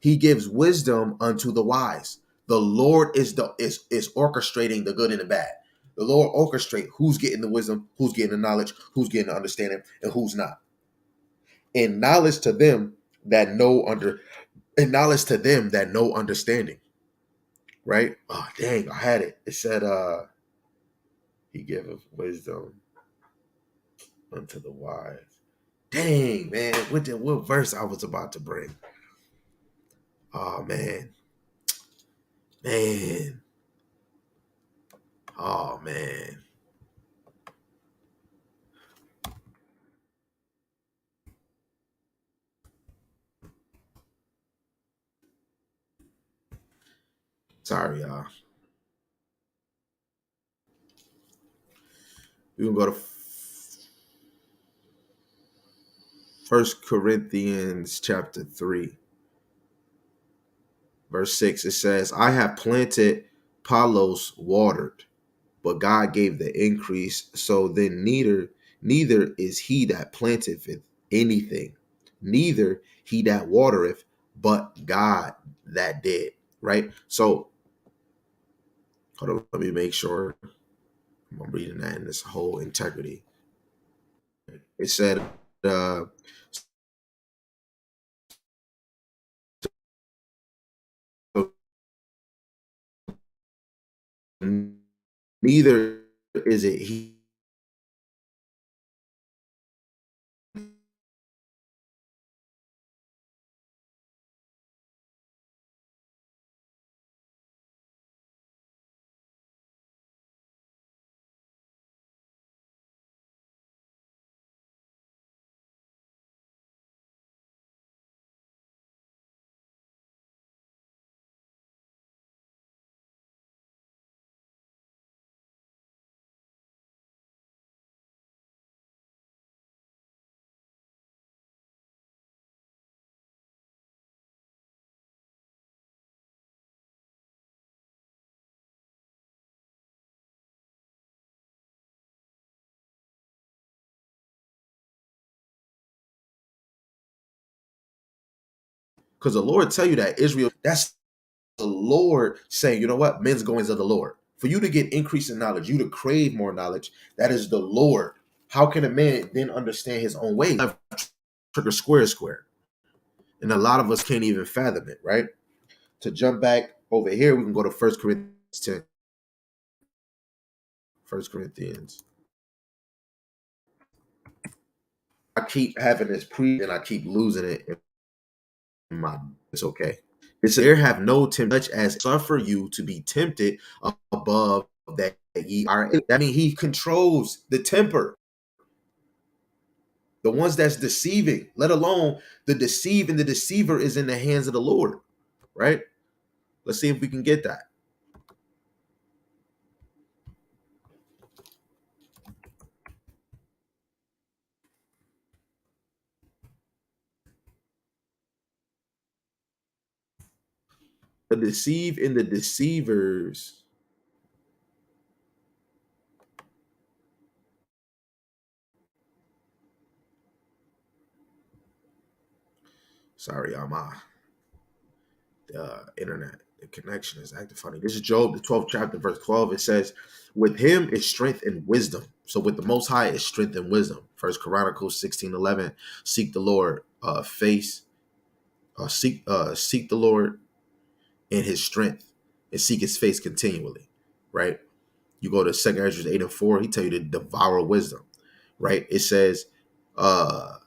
He gives wisdom unto the wise. The Lord is orchestrating the good and the bad. The Lord orchestrate who's getting the wisdom, who's getting the knowledge, who's getting the understanding, and who's not. And knowledge to them that knowledge to them that know understanding. Right? Oh dang, I had it. It said he giveth wisdom unto the wise. Dang, man, what verse I was about to bring? Oh man. Man. Oh man. Sorry, y'all. We can go to First Corinthians chapter 3, verse 6. It says, I have planted, Apollos watered, but God gave the increase. So then neither is he that planteth anything, neither he that watereth, but God that did. Right? So hold on, let me make sure I'm reading that in this whole integrity. It said, uh, neither is it he. Because the Lord tell you that Israel, that's the Lord saying, you know what? Men's goings of the Lord. For you to get increase in knowledge, you to crave more knowledge, that is the Lord. How can a man then understand his own way? Trigger square. And a lot of us can't even fathom it, right? To jump back over here, we can go to First Corinthians 10. First Corinthians. I keep having this pre and I keep losing it in my it's okay. It says there have no tempt such as suffer you to be tempted above that ye are. That means he controls the temper, the ones that's deceiving, let alone the deceive and the deceiver is in the hands of the Lord, right? Let's see if we can get that. The deceive and the deceivers. Sorry, y'all, my internet, the connection is acting funny. This is Job, the 12th chapter, verse 12. It says, with him is strength and wisdom. So with the Most High is strength and wisdom. First Chronicles 16:11. Seek the Lord seek the Lord in his strength and seek his face continually, right? You go to 2 Ezra 8:4, he tell you to devour wisdom, right? It says, the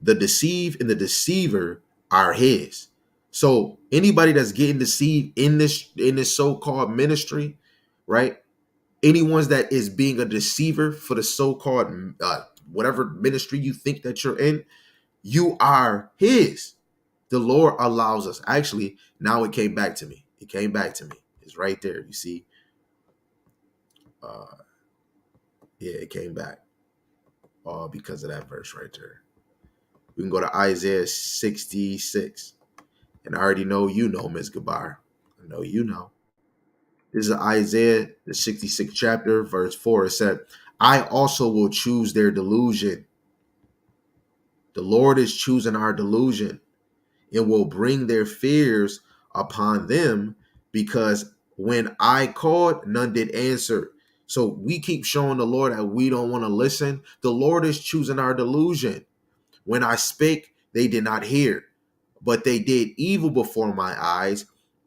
deceive and the deceiver are his. So anybody that's getting deceived in this so-called ministry, right? Anyone's that is being a deceiver for the so-called whatever ministry you think that you're in, you are his. The Lord allows us. Actually, now it came back to me. It came back to me. It's right there. You see, uh, yeah, it came back all because of that verse right there. We can go to Isaiah 66. And I already know you know, Ms. Gabar. I know you know. This is Isaiah, the 66th chapter, verse 4. It said, I also will choose their delusion. The Lord is choosing our delusion and will bring their fears upon them because when I called, none did answer. So we keep showing the Lord that we don't want to listen. The Lord is choosing our delusion. When I spake, they did not hear, but they did evil before my eyes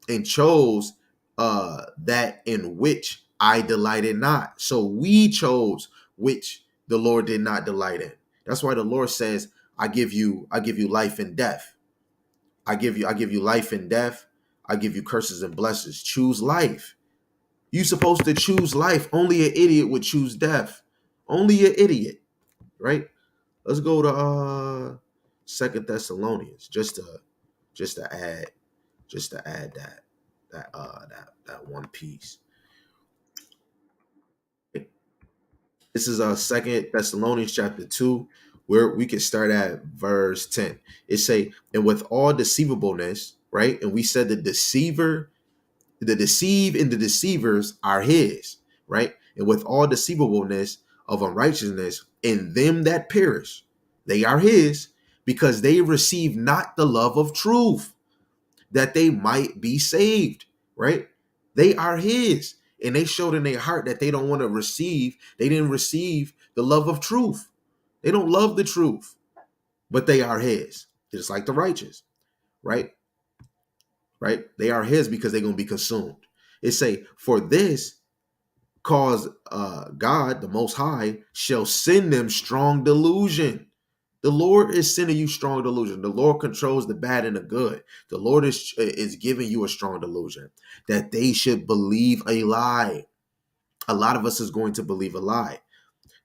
and chose that in which I delighted not. So we chose which the Lord did not delight in. That's why the Lord says, I give you life and death. I give you life and death. I give you curses and blessings. Choose life. You supposed to choose life. Only an idiot would choose death. Only an idiot, right? Let's go to Second Thessalonians just to add that one piece. This is Second Thessalonians chapter 2, where we can start at verse 10. It say, and with all deceivableness, right? And we said the deceive and the deceivers are his, right? And with all deceivableness of unrighteousness in them that perish, they are his, because they receive not the love of truth, that they might be saved, right? They are his. And they showed in their heart that they don't want to receive, they didn't receive the love of truth. They don't love the truth, but they are his. Just like the righteous, right? Right? They are his because they're going to be consumed. It say, for this cause God, the Most High, shall send them strong delusion. The Lord is sending you strong delusion. The Lord controls the bad and the good. The Lord is giving you a strong delusion that they should believe a lie. A lot of us is going to believe a lie,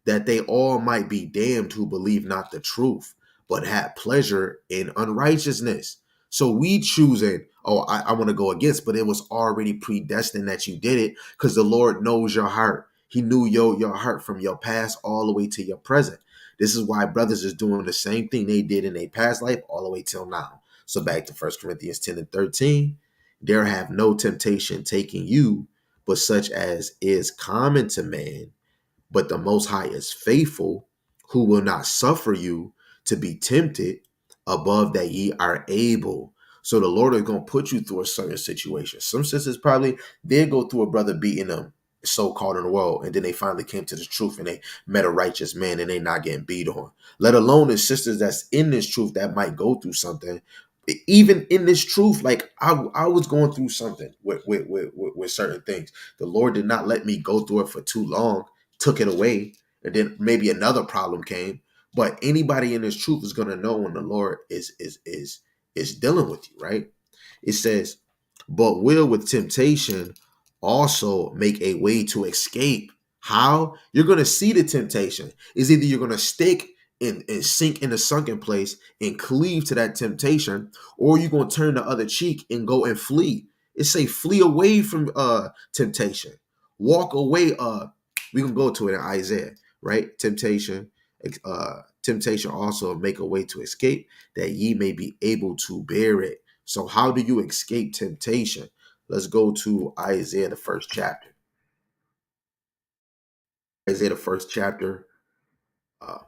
that they all might be damned who believe not the truth, but have pleasure in unrighteousness. So we choosing, oh, I want to go against, but it was already predestined that you did it because the Lord knows your heart. He knew your heart from your past all the way to your present. This is why brothers is doing the same thing they did in their past life all the way till now. So back to 1 Corinthians 10 and 13. There have no temptation taking you, but such as is common to man, but the Most High is faithful, who will not suffer you to be tempted above that ye are able. So the Lord is going to put you through a certain situation. Some sisters probably did go through a brother beating them, so-called in the world, and then they finally came to the truth and they met a righteous man and they not getting beat on. Let alone the sisters that's in this truth that might go through something. Even in this truth, like I was going through something with certain things. The Lord did not let me go through it for too long, took it away, and then maybe another problem came. But anybody in this truth is gonna know when the Lord is dealing with you, right? It says, but will with temptation also make a way to escape. How? You're gonna see the temptation. Is either you're gonna stick and sink in the sunken place and cleave to that temptation, or you're gonna turn the other cheek and go and flee. It say flee away from temptation. Walk away. We can go to it in Isaiah, right? Temptation also make a way to escape, that ye may be able to bear it. So how do you escape temptation? Let's go to Isaiah, the first chapter. Isaiah, the first chapter, uh,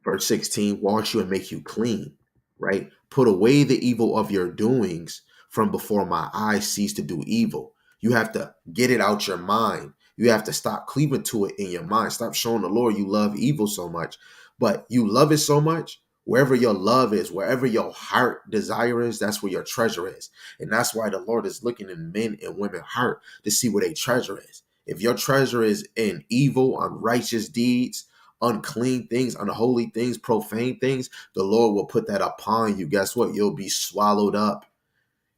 verse 16, wash you and make you clean, right? Put away the evil of your doings from before my eyes, cease to do evil. You have to get it out your mind. You have to stop cleaving to it in your mind. Stop showing the Lord you love evil so much, but you love it so much. Wherever your love is, wherever your heart desire is, that's where your treasure is. And that's why the Lord is looking in men and women's heart to see where their treasure is. If your treasure is in evil, unrighteous deeds, unclean things, unholy things, profane things, the Lord will put that upon you. Guess what? You'll be swallowed up.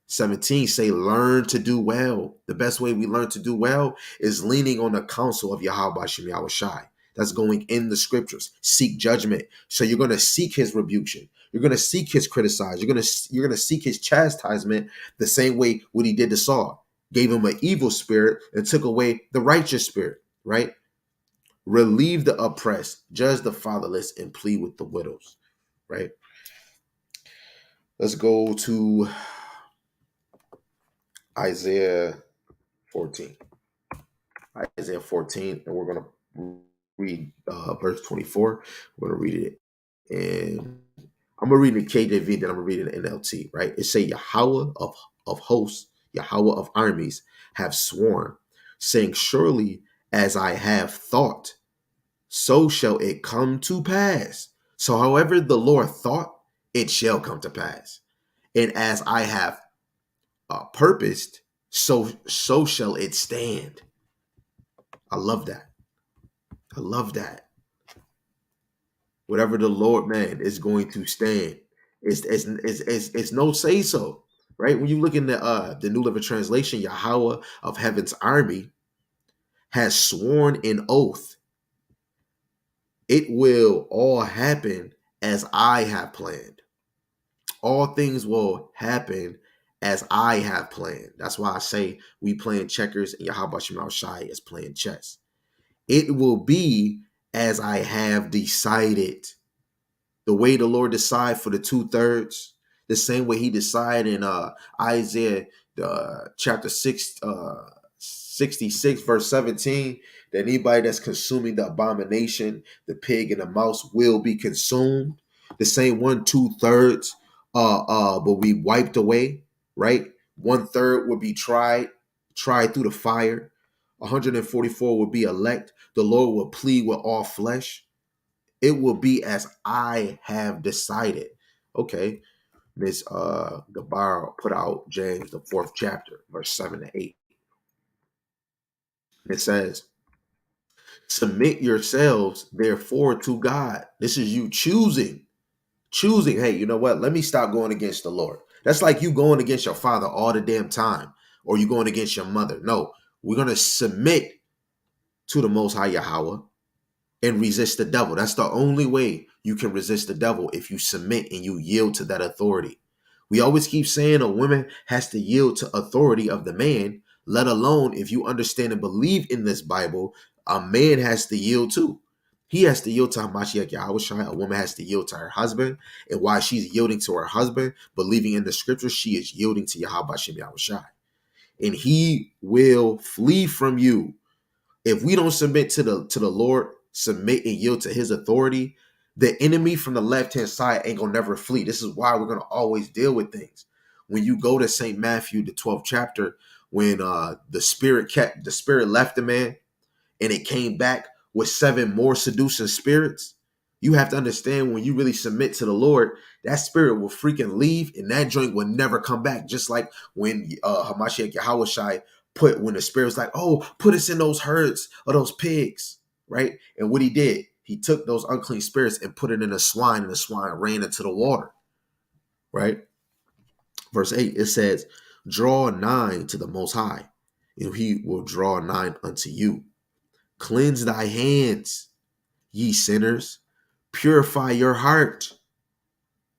17 say, learn to do well. The best way we learn to do well is leaning on the counsel of Yahweh Shem Yahushai. That's going in the scriptures. Seek judgment. So you're going to seek his rebuke. You're going to seek his criticize. You're going to seek his chastisement the same way what he did to Saul. Gave him an evil spirit and took away the righteous spirit, right? Relieve the oppressed, judge the fatherless, and plead with the widows, right? Let's go to Isaiah 14. Isaiah 14, and we're going to read verse 24. We're going to read it, and I'm going to read it in KJV, then I'm going to read it in NLT, right? It say, Yahweh of hosts, Yahweh of armies have sworn, saying, surely as I have thought, so shall it come to pass. So however the Lord thought, it shall come to pass. And as I have purposed, so shall it stand. I love that. I love that. Whatever the Lord, man, is going to stand. It's no say so, right? When you look in the New Living Translation, Yahweh of heaven's army has sworn an oath. It will all happen as I have planned. All things will happen as I have planned. That's why I say we playing checkers and Yahweh Shemel Shai is playing chess. It will be as I have decided. The way the Lord decide for the 2/3, the same way he decided in Isaiah chapter 66, verse 17, that anybody that's consuming the abomination, the pig and the mouse will be consumed. The same 1/2 will be wiped away, right? 1/3 will be tried through the fire. 144 will be elect. The Lord will plead with all flesh. It will be as I have decided. Okay, Miss Gabar put out James the 4th chapter, verse 7 to 8. It says, submit yourselves therefore to God. This is you choosing, hey, you know what? Let me stop going against the Lord. That's like you going against your father all the damn time, or you going against your mother. No, we're gonna submit to the Most High Yahweh and resist the devil. That's the only way you can resist the devil, if you submit and you yield to that authority. We always keep saying a woman has to yield to authority of the man, let alone if you understand and believe in this Bible, a man has to yield too. He has to yield to Hamashiach Yahushua. A woman has to yield to her husband. And while she's yielding to her husband, believing in the scriptures, she is yielding to Yahweh Shem Yahushua. And he will flee from you. If we don't submit to the Lord, submit and yield to his authority, the enemy from the left-hand side ain't gonna never flee. This is why we're gonna always deal with things. When you go to St. Matthew, the 12th chapter, when the spirit left the man and it came back with 7 more seducing spirits, you have to understand, when you really submit to the Lord, that spirit will freaking leave and that joint will never come back. Just like when Hamashiach Yahushai when the spirit was like, oh, put us in those herds or those pigs, right? And what he did, He took those unclean spirits and put it in a swine, and the swine ran into the water, right? Verse 8, it says, draw nigh to the Most High, and he will draw nigh unto you. Cleanse thy hands, ye sinners. Purify your heart.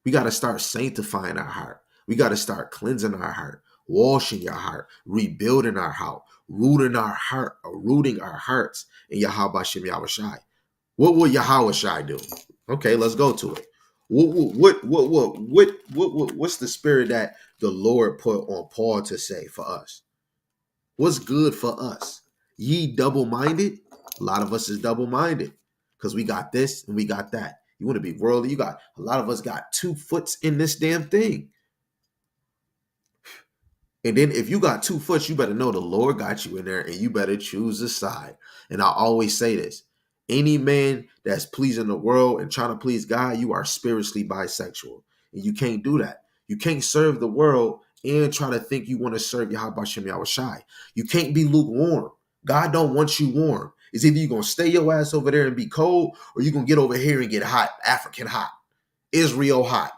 We got to start sanctifying our heart. We got to start cleansing our heart, washing your heart, rebuilding our heart, rooting our hearts in Yahweh Shem Yahushai. What will Yahweh Shai do? Okay, let's go to it. What's the spirit that the Lord put on Paul to say for us? What's good for us? Ye double-minded? A lot of us is double-minded because we got this and we got that. You want to be worldly? You got a lot of us got 2 foots in this damn thing. And then if you got 2 foot, you better know the Lord got you in there and you better choose a side. And I always say this. Any man that's pleasing the world and trying to please God, you are spiritually bisexual. And you can't do that. You can't serve the world and try to think you want to serve Yahweh Shem Yahushai. You can't be lukewarm. God don't want you warm. It's either you're going to stay your ass over there and be cold, or you're going to get over here and get hot, African hot, Israel hot.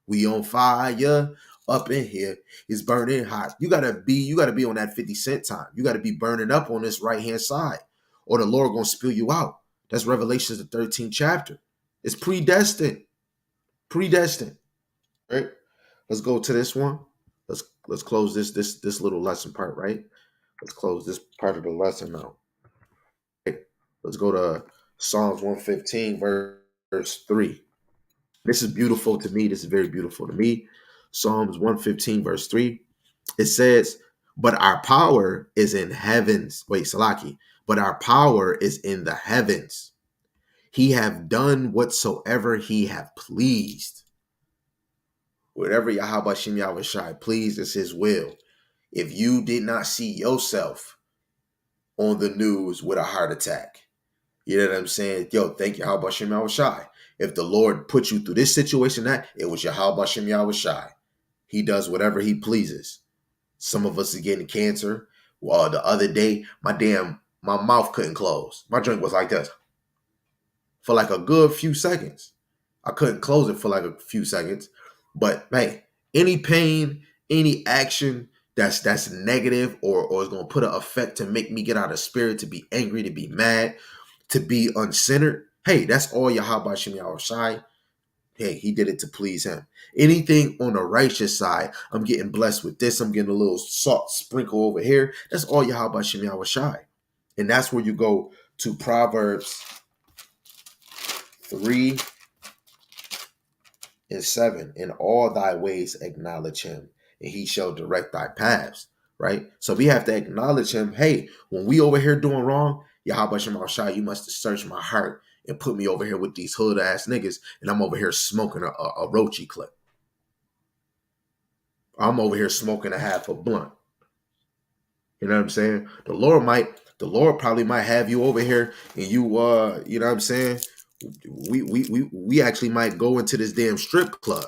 We on fire up in here. It's burning hot. You gotta be on that 50 cent time. You gotta be burning up on this right hand side, or the Lord gonna spill you out. That's Revelations, the 13th chapter. It's predestined. Predestined. Right? Let's go to this one. Let's close this little lesson part, right? Let's close this part of the lesson now. Okay. Let's go to Psalms 115, verse 3. This is beautiful to me. This is very beautiful to me. Psalms 115, verse 3. It says, but our power is in heavens. Wait, Salaki. But our power is in the heavens. He have done whatsoever he have pleased. Whatever Yahweh Shem Yahushai pleased is his will. If you did not see yourself on the news with a heart attack, you know what I'm saying? Yo, thank Yahweh Shem Yahushai. If the Lord put you through this situation, that it was Yahweh Shem Yahushai. He does whatever he pleases. Some of us are getting cancer. Well, the other day, my mouth couldn't close. My drink was like this for like a good few seconds. I couldn't close it for like a few seconds. But hey, any pain, any action that's negative or is going to put an effect to make me get out of spirit, to be angry, to be mad, to be uncentered. Hey, that's all Yahweh Shem Yahushai. Hey, he did it to please him. Anything on the righteous side, I'm getting blessed with this. I'm getting a little salt sprinkle over here. That's all Yahweh Shem Yahushai. And that's where you go to Proverbs 3 and 7. In all thy ways acknowledge him, and he shall direct thy paths. Right? So we have to acknowledge him. Hey, when we over here doing wrong, Yahweh Shem Yahushai, you must search my heart and put me over here with these hood ass niggas, and I'm over here smoking a roachy clip. I'm over here smoking a half a blunt. You know what I'm saying? The Lord probably might have you over here, and you you know what I'm saying? We actually might go into this damn strip club.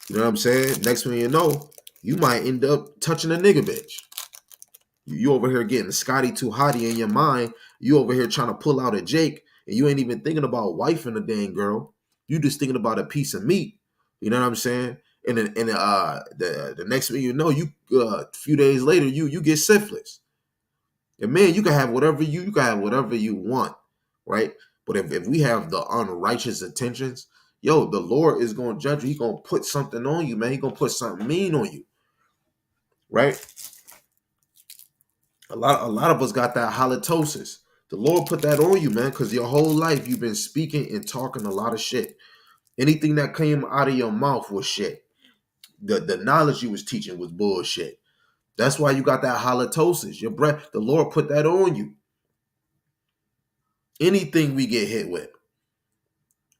You know what I'm saying? Next thing you know, you might end up touching a nigga bitch. You over here getting Scotty too hottie in your mind. You over here trying to pull out a Jake, and you ain't even thinking about wifing a dang girl. You just thinking about a piece of meat. You know what I'm saying? And then, the next thing you know, you a few days later, you get syphilis. And man, you can have whatever you want, right? But if we have the unrighteous intentions, yo, the Lord is gonna judge you. He gonna put something on you, man. He gonna put something mean on you, right? A lot of us got that halitosis. The Lord put that on you, man, because your whole life you've been speaking and talking a lot of shit. Anything that came out of your mouth was shit. The knowledge you was teaching was bullshit. That's why you got that halitosis. Your breath, the Lord put that on you. Anything we get hit with.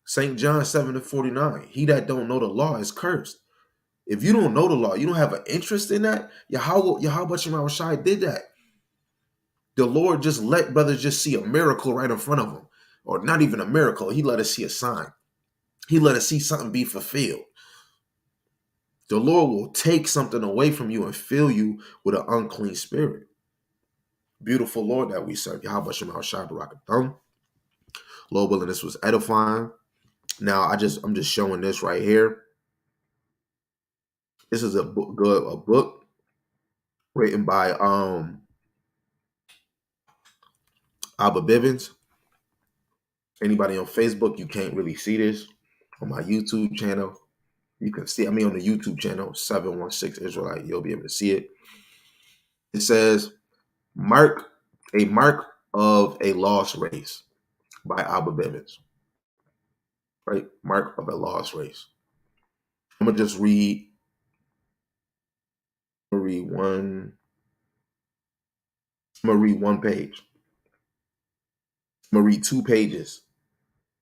St. John 7:49. He that don't know the law is cursed. If you don't know the law, you don't have an interest in that. Yahweh Shem Shai did that. The Lord just let brothers just see a miracle right in front of them. Or not even a miracle. He let us see a sign. He let us see something be fulfilled. The Lord will take something away from you and fill you with an unclean spirit. Beautiful Lord that we serve. Yahweh Shem Shai Barakathum. Lord willing, this was edifying. Now I'm just showing this right here. This is a book written by Abba Bivens. Anybody on Facebook, you can't really see this. On my YouTube channel, you can see, on the YouTube channel, 716 Israelite, you'll be able to see it. It says, Mark, a mark of a lost race by Abba Bivens. Right? Mark of a lost race. I'm gonna just read one. I'm gonna read one page. I'm gonna read 2 pages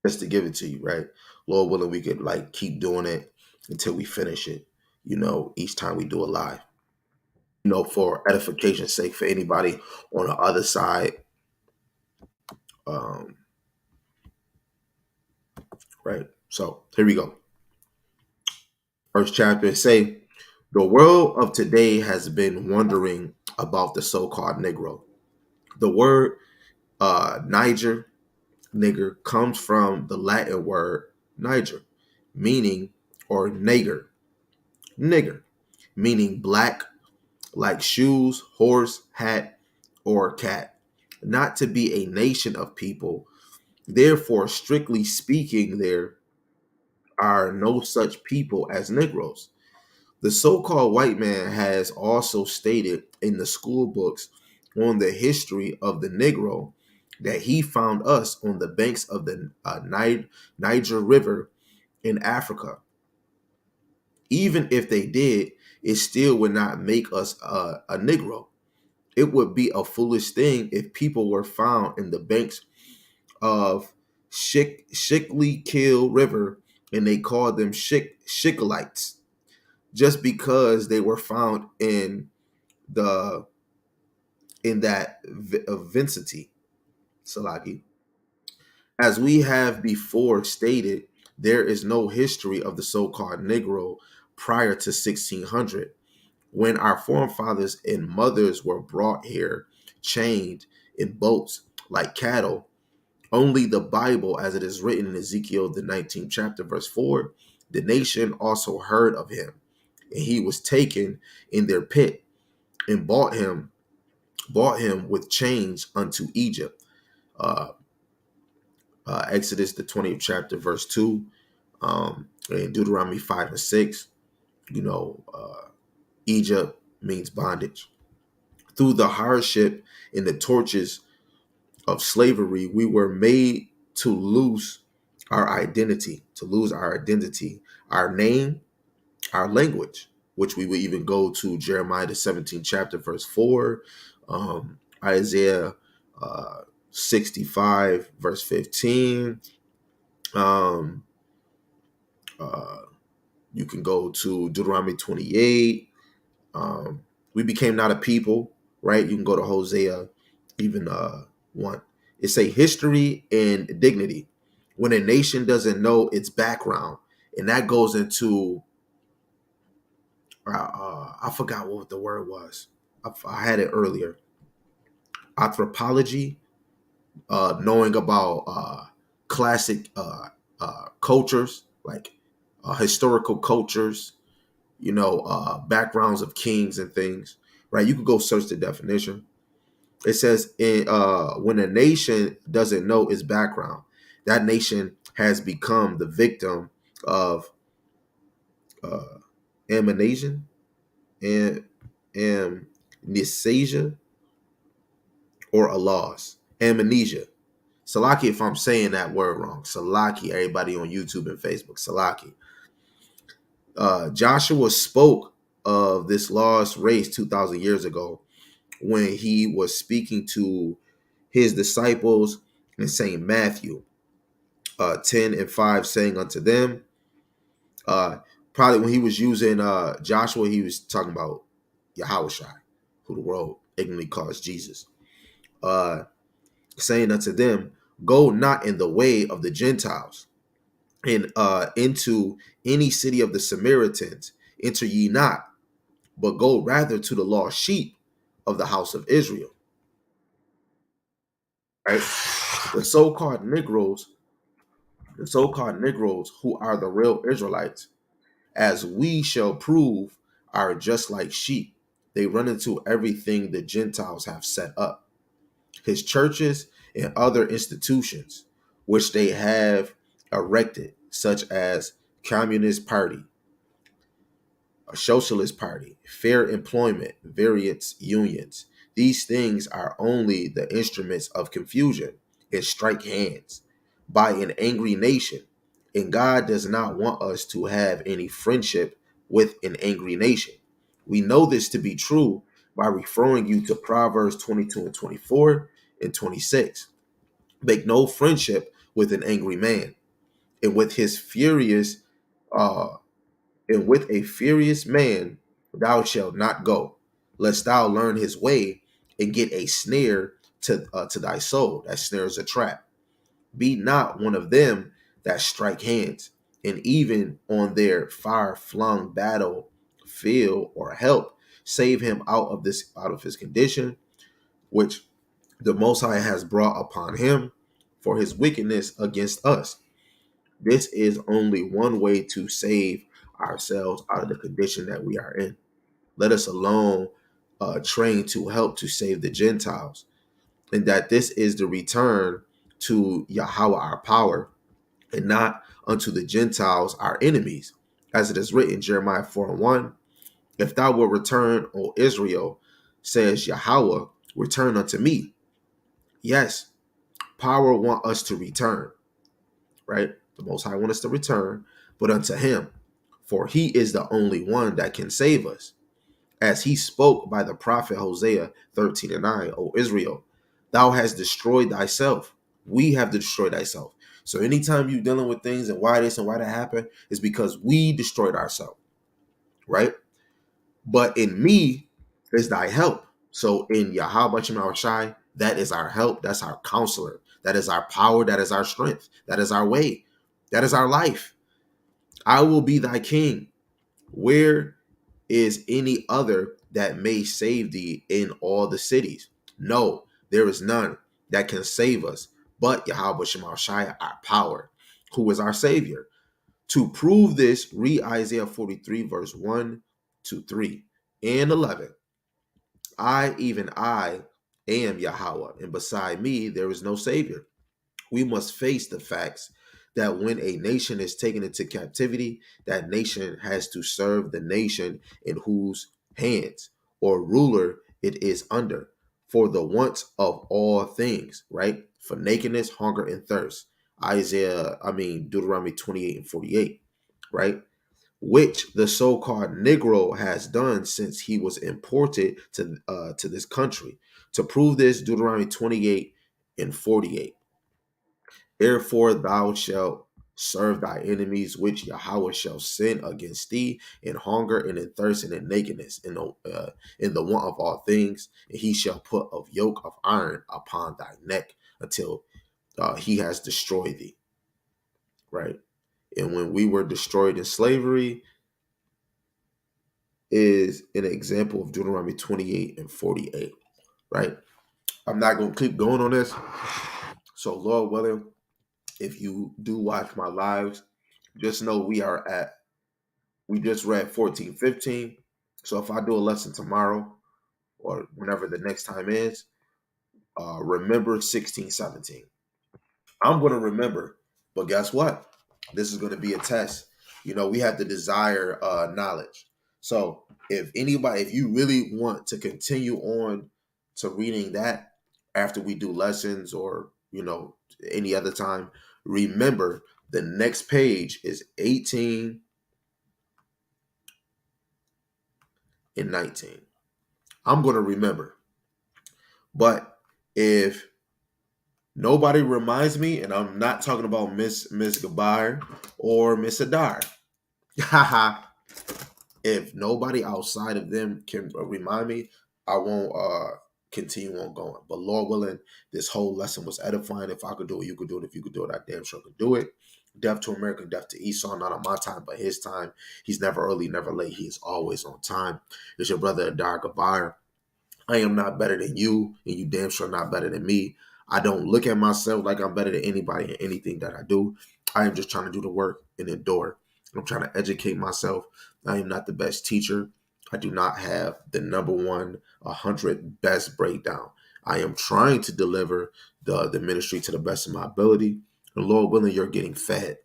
just to give it to you, right? Lord willing, we could like keep doing it until we finish it, each time we do a live. For edification's sake, for anybody on the other side. Um, right. So here we go. First chapter say, the world of today has been wondering about the so-called Negro. The word Niger, nigger, comes from the Latin word Niger, meaning, or nigger, meaning black, like shoes, horse, hat, or cat. Not to be a nation of people. Therefore, strictly speaking, there are no such people as Negroes. The so-called white man has also stated in the school books on the history of the Negro that he found us on the banks of the Niger River in Africa. Even if they did, it still would not make us a Negro. It would be a foolish thing if people were found in the banks of Kill River and they called them Shickalites just because they were found the in that vicinity, Salaki. As we have before stated, there is no history of the so-called Negro prior to 1600, when our forefathers and mothers were brought here, chained in boats like cattle. Only the Bible, as it is written in Ezekiel, the 19th chapter, verse 4, the nation also heard of him, and he was taken in their pit and bought him with chains unto Egypt. Uh, Exodus, the 20th chapter, verse 2, and Deuteronomy 5 and 6. Egypt means bondage. Through the hardship and the torches of slavery, we were made to lose our identity, our name, our language, which we would even go to Jeremiah, the 17th chapter, verse 4, Isaiah 65, verse 15. You can go to Deuteronomy 28. We became not a people, right? You can go to Hosea, even 1. It's a history and dignity. When a nation doesn't know its background, and that goes into, I forgot what the word was. I had it earlier. Anthropology, knowing about classic cultures, like historical cultures, backgrounds of kings and things, right? You could go search the definition. It says when a nation doesn't know its background, that nation has become the victim of amnesia and amnesia or a loss. Amnesia. Salaki, if I'm saying that word wrong. Salaki, everybody on YouTube and Facebook. Salaki. Joshua spoke of this lost race 2,000 years ago when he was speaking to his disciples in St. Matthew 10 and 5, saying unto them, probably when he was using Joshua, he was talking about Yahushua, who the world ignorantly calls Jesus, saying unto them, go not in the way of the Gentiles, and into any city of the Samaritans enter ye not, but go rather to the lost sheep of the house of Israel. Right? The so-called Negroes, the so-called Negroes who are the real Israelites, as we shall prove, are just like sheep. They run into everything the Gentiles have set up, his churches and other institutions, which they have erected, such as Communist Party, a socialist party, fair employment, various unions. These things are only the instruments of confusion and strike hands by an angry nation. And God does not want us to have any friendship with an angry nation. We know this to be true by referring you to Proverbs 22 and 24 and 26. Make no friendship with an angry man, and with his furious uh, and with a furious man thou shalt not go, lest thou learn his way and get a snare to thy soul. That snare is a trap. Be not one of them that strike hands, and even on their far flung battle field or help, save him out of his condition, which the Most High has brought upon him for his wickedness against us. This is only one way to save ourselves out of the condition that we are in. Let us alone train to help to save the Gentiles, and that this is the return to Yahweh our power, and not unto the Gentiles our enemies. As it is written, Jeremiah 4 and 1, if thou wilt return, O Israel, says Yahweh, return unto me. Yes, power want us to return, right? The Most High want us to return, but unto him, for he is the only one that can save us. As he spoke by the prophet Hosea 13 and 9, O Israel, thou hast destroyed thyself. We have destroyed thyself. So anytime you're dealing with things and why this and why that happened, is because we destroyed ourselves, right? But in me is thy help. So in Yahweh Shai, that is our help. That's our counselor. That is our power. That is our strength. That is our way. That is our life. I will be thy king. Where is any other that may save thee in all the cities? No, there is none that can save us but Yahweh Shema Shai, our power, who is our Savior. To prove this, read Isaiah 43, verse 1 to 3 and 11. I, even I, am Yahweh, and beside me there is no Savior. We must face the facts that when a nation is taken into captivity, that nation has to serve the nation in whose hands or ruler it is under for the wants of all things, right? For nakedness, hunger, and thirst. Deuteronomy 28 and 48, right? Which the so-called Negro has done since he was imported to this country. To prove this, Deuteronomy 28 and 48. Therefore thou shalt serve thy enemies, which Yahweh shall send against thee in hunger and in thirst and in nakedness, in the want of all things. And he shall put a yoke of iron upon thy neck until he has destroyed thee. Right. And when we were destroyed in slavery is an example of Deuteronomy 28 and 48. Right. I'm not going to keep going on this. So Lord willing, if you do watch my lives, just know we just read 14:15. So if I do a lesson tomorrow or whenever the next time is, remember 16:17. I'm going to remember, but guess what? This is going to be a test. We have to desire knowledge. So if you really want to continue on to reading that after we do lessons or, any other time, remember the next page is 18 and 19. I'm going to remember. But if nobody reminds me, and I'm not talking about Miss Gabar or Miss Adar, if nobody outside of them can remind me, I won't continue on going. But Lord willing, this whole lesson was edifying. If I could do it, you could do it. If you could do it, I damn sure could do it. Death to America, death to Esau, not on my time, but his time. He's never early, never late. He is always on time. It's your brother Adar Gabar. I am not better than you, and you damn sure not better than me. I don't look at myself like I'm better than anybody in anything that I do. I am just trying to do the work and endure. I'm trying to educate myself. I am not the best teacher. I do not have the number one 100 best breakdown. I am trying to deliver the ministry to the best of my ability. And Lord willing, you're getting fed.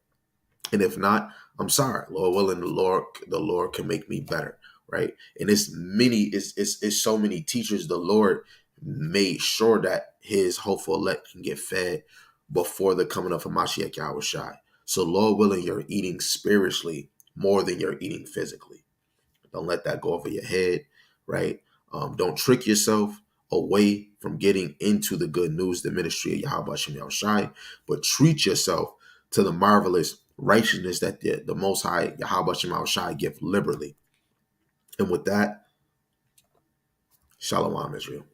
And if not, I'm sorry. Lord willing, the Lord can make me better, right? And it's so many teachers. The Lord made sure that his hopeful elect can get fed before the coming of Hamashiach Yahushai. So Lord willing, you're eating spiritually more than you're eating physically. Don't let that go over your head, right? Don't trick yourself away from getting into the good news, the ministry of Yahweh Shem Yahushai, but treat yourself to the marvelous righteousness that the Most High Yahweh Shem Yahushai give liberally. And with that, Shalom, Israel.